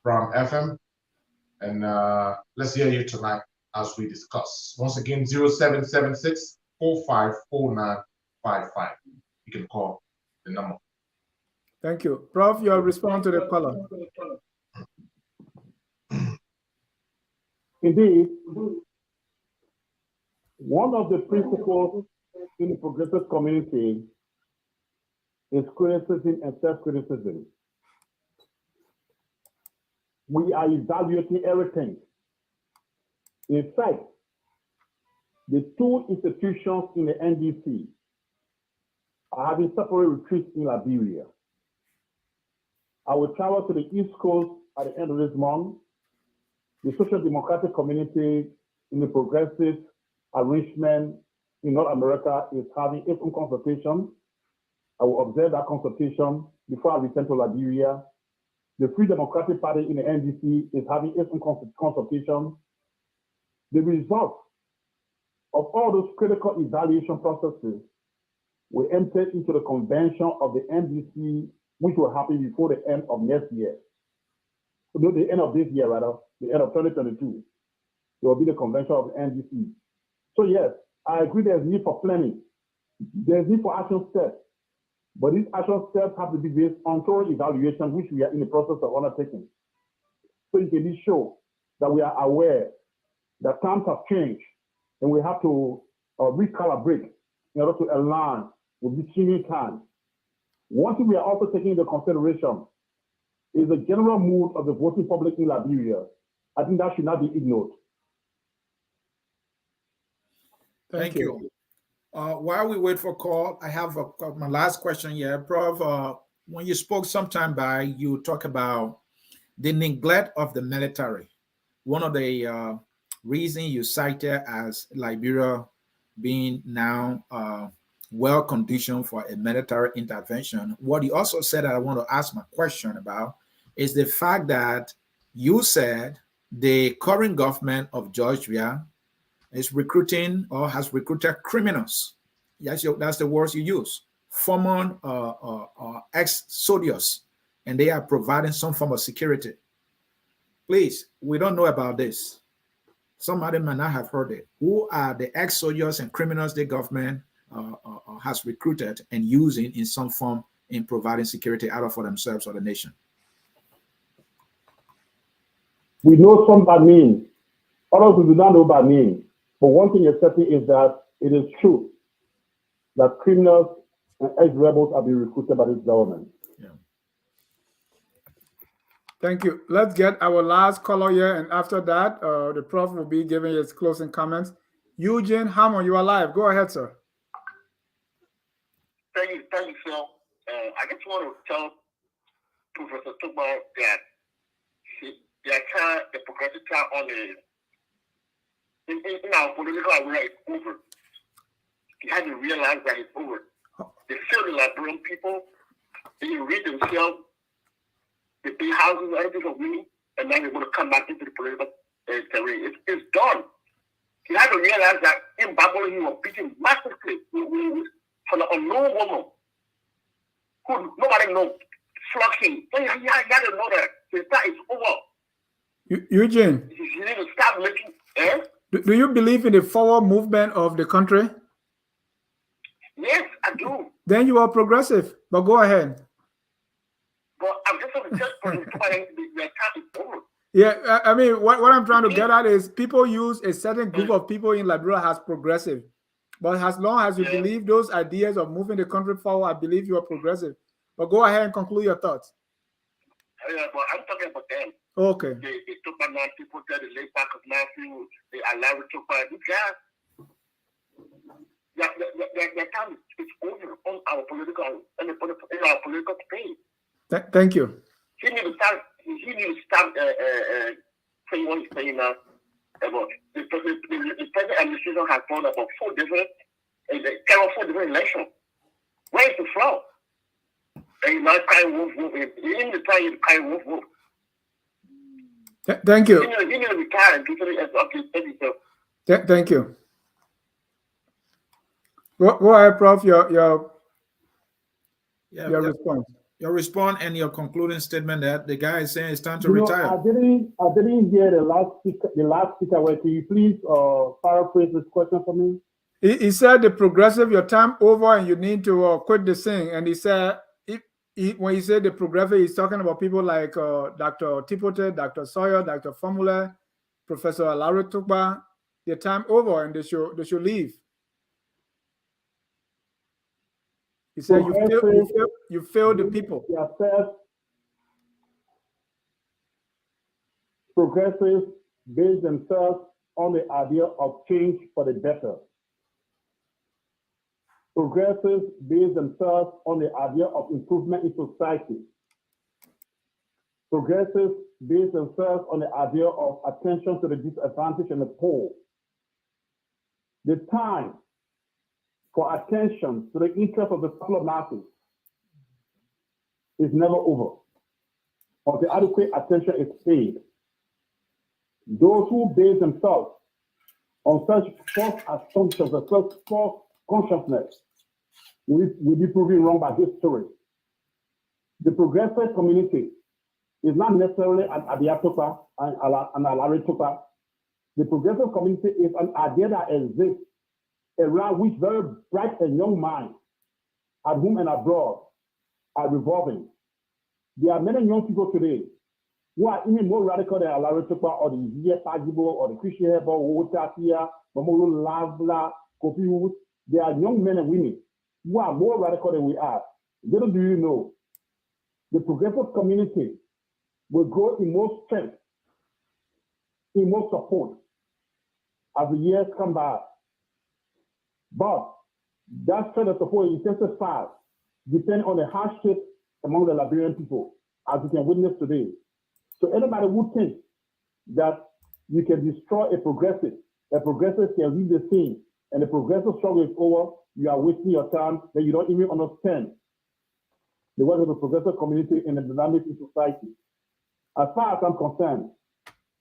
Prime FM. And let's hear you tonight as we discuss. Once again, 0776-454-955. You can call the number. Thank you. Prof, your response to the caller. Indeed, one of the principles in the progressive community is criticism and self-criticism. We are evaluating everything. In fact, the 2 institutions in the NDC are having separate retreats in Liberia. I will travel to the East Coast at the end of this month. The social democratic community in the progressive arrangement in North America is having its own consultation. I will observe that consultation before I return to Liberia. The Free Democratic Party in the NDC is having its own consultation. The result of all those critical evaluation processes we entered into the convention of the NDC, which will happen before the end of next year. No, the end of this year, rather, the end of 2022. There will be the convention of the NDC. So yes, I agree there's need for planning. There's need for action steps. But these action steps have to be based on thorough evaluation, which we are in the process of undertaking. So you can show that we are aware that times have changed and we have to recalibrate in order to align with the changing times. One thing we are also taking into consideration is the general mood of the voting public in Liberia. I think that should not be ignored. Thank you. While we wait for call, I have my last question here. Prof, when you spoke sometime back, you talk about the neglect of the military. One of the reasons you cited as Liberia being now well conditioned for a military intervention. What you also said that I want to ask my question about is the fact that you said the current government of Georgia is recruiting or has recruited criminals. Yes, that's the words you use. Former ex-soldiers, and they are providing some form of security. Please, we don't know about this. Somebody might not have heard it. Who are the ex-soldiers and criminals the government has recruited and using in some form in providing security either for themselves or the nation? We know some bad names. Others we do not know bad names. But one thing is certain is that it is true that criminals and ex-rebels are being recruited by this government. Yeah. Thank you. Let's get our last caller here, and after that, the prof will be giving his closing comments. Eugene Hammond, you are live. Go ahead, sir. Thank you, Phil. I just want to tell Professor Tokpa that the progressive time on in our political arena is over. He hasn't realized that it's over. They feel the Liberian people, they read themselves, they pay houses, everything for me, and then they're going to come back into the political terrain. It's done. He hasn't realized that in Babylon he was beaten massively for the unknown woman who nobody knows, flocking. So he had to know that it's over. Eugene, He need to start making. Do you believe in the forward movement of the country? Yes, I do. Then you are progressive, but go ahead. But I'm just going to tell you, the time is over. Yeah, I mean, what I'm trying to get at is people use a certain group of people in Liberia as progressive. But as long as you believe those ideas of moving the country forward, I believe you are progressive. But go ahead and conclude your thoughts. Yeah, but I'm talking about them. Okay. They took my man, people tell the late back of Matthew, the Alaric Tokpa, these guys. Their time is over on our political in our political space. Thank you. He need to start saying what he's saying now. About the present administration has done about 4 different elections. Where is the flaw? And he's not crying wolf. He need to try to cry wolf. Thank you. He need to retire and do something. Thank you. Go ahead, Prof. Your response. Your response and your concluding statement that the guy is saying it's time to retire. I didn't hear the last speaker. Where can you please paraphrase this question for me? He said the progressive, your time over and you need to quit the thing. And he said when he said the progressive, he's talking about people like Dr. Tipote, Dr. Sawyer, Dr. Formula, Professor Alaric Tokpa. Their time over and they should leave. He said you failed the people. Progressives base themselves on the idea of change for the better. Progressives base themselves on the idea of improvement in society. Progressives base themselves on the idea of attention to the disadvantaged and the poor. The time for attention to the interest of the popular masses is never over until adequate attention is paid. Those who base themselves on such false assumptions and such false consciousness will be proven wrong by history. The progressive community is not necessarily an Alaric Tokpa and Alaric Tokpa. The progressive community is an idea that exists around which very bright and young minds at home and abroad are revolving. There are many young people today who are even more radical than Alaric Tokpa or the Sieh or the Christian Hebo, Wotatia, Mamolo Lavla, Kofi Wood. There are young men and women who are more radical than we are. Little do you know, the progressive community will grow in more strength, in more support as the years come by. But that strength of support intensifies depending on the hardship among the Liberian people, as you can witness today. So anybody who thinks that you can destroy a progressive can leave the scene, and the progressive struggle is over, you are wasting your time, then you don't even understand the work of the progressive community and the dynamics in society. As far as I'm concerned,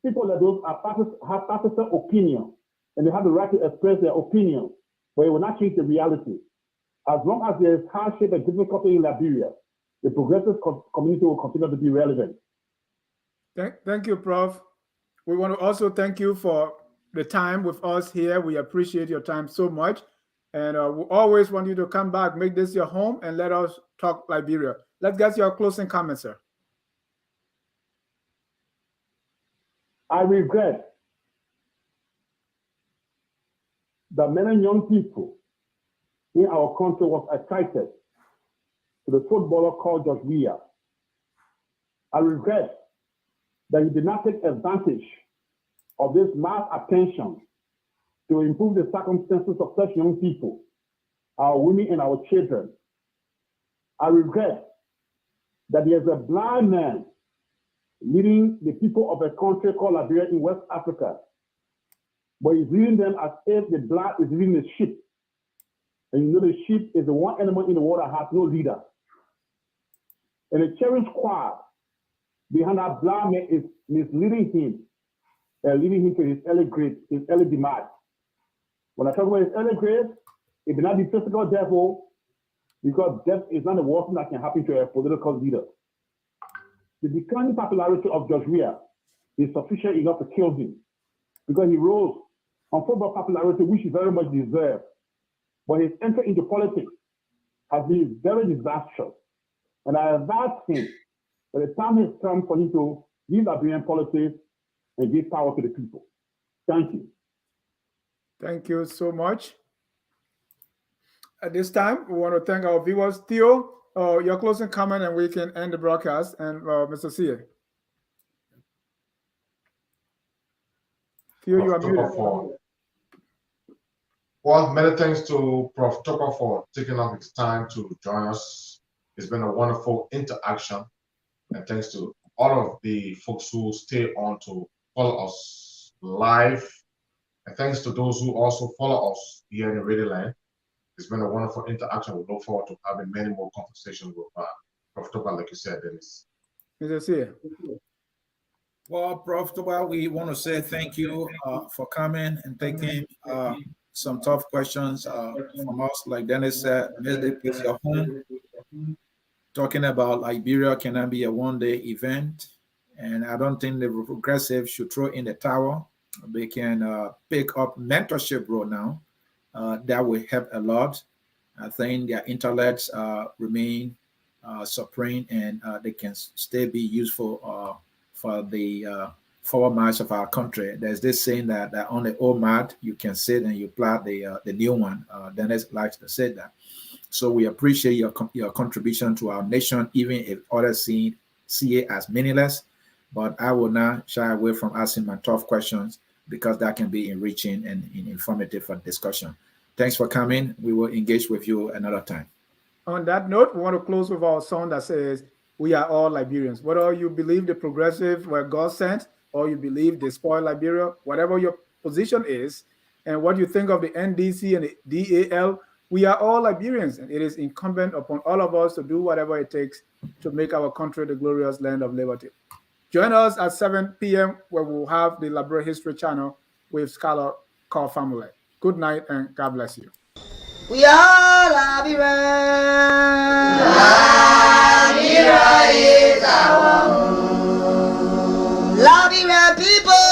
people like those have partisan opinion, and they have the right to express their opinion, but it will not change the reality. As long as there is hardship and difficulty in Liberia, the progressive community will continue to be relevant. Thank you, Prof. We want to also thank you for the time with us here. We appreciate your time so much. And we always want you to come back, make this your home, and let us talk Liberia. Let's get your closing comments, sir. I regret that many young people in our country was excited to the footballer called George Weah. I regret that he did not take advantage of this mass attention to improve the circumstances of such young people, our women and our children. I regret that there's a blind man leading the people of a country called Liberia in West Africa, but he's leading them as if the blind is leading the sheep. And you know the sheep is the one animal in the world that has no leader. And the cherished choir behind that blind man is misleading him and leading him to his early grave, his early demise. When I talk about his early grave, it may not be physical death, because death is not the worst thing that can happen to a political leader. The declining popularity of George Weah is sufficient enough to kill him, because he rose on football popularity, which he very much deserved. But his entry into politics has been very disastrous. And I advise him that the time has come for him to leave Liberian politics and give power to the people. Thank you. Thank you so much. At this time, we want to thank our viewers. Theo, your closing comment, and we can end the broadcast. And Mr. Sieh. Theo, you are muted. Well, many thanks to Prof. Tokpa for taking up his time to join us. It's been a wonderful interaction. And thanks to all of the folks who stay on to follow us live. And thanks to those who also follow us here in Radio Land. It's been a wonderful interaction. We look forward to having many more conversations with Prof. Tokpa, like you said, Dennis. Mr. Sieh. Well, Prof. Tokpa, we want to say thank you for coming and taking some tough questions from us. Like Dennis said, this is your home. Talking about Liberia cannot be a one-day event. And I don't think the progressive should throw in the towel. They can pick up mentorship role now. That will help a lot. I think their intellects remain supreme, and they can still be useful for the forward march of our country. There's this saying that on the old mat you can sit and you plant the new one. Dennis likes to say that. So we appreciate your contribution to our nation, even if others see it as meaningless. But I will not shy away from asking my tough questions, because that can be enriching and informative for discussion. Thanks for coming. We will engage with you another time. On that note, we want to close with our song that says, "We are all Liberians." Whether you believe the progressive were God sent, or you believe they spoil Liberia, whatever your position is, and what you think of the NDC and the DAL, we are all Liberians, and it is incumbent upon all of us to do whatever it takes to make our country the glorious land of liberty. Join us at 7 p.m. where we'll have the Liberia History Channel with scholar Carl Family. Good night, and God bless you. We are Liberia. Liberia is our home. Liberia people.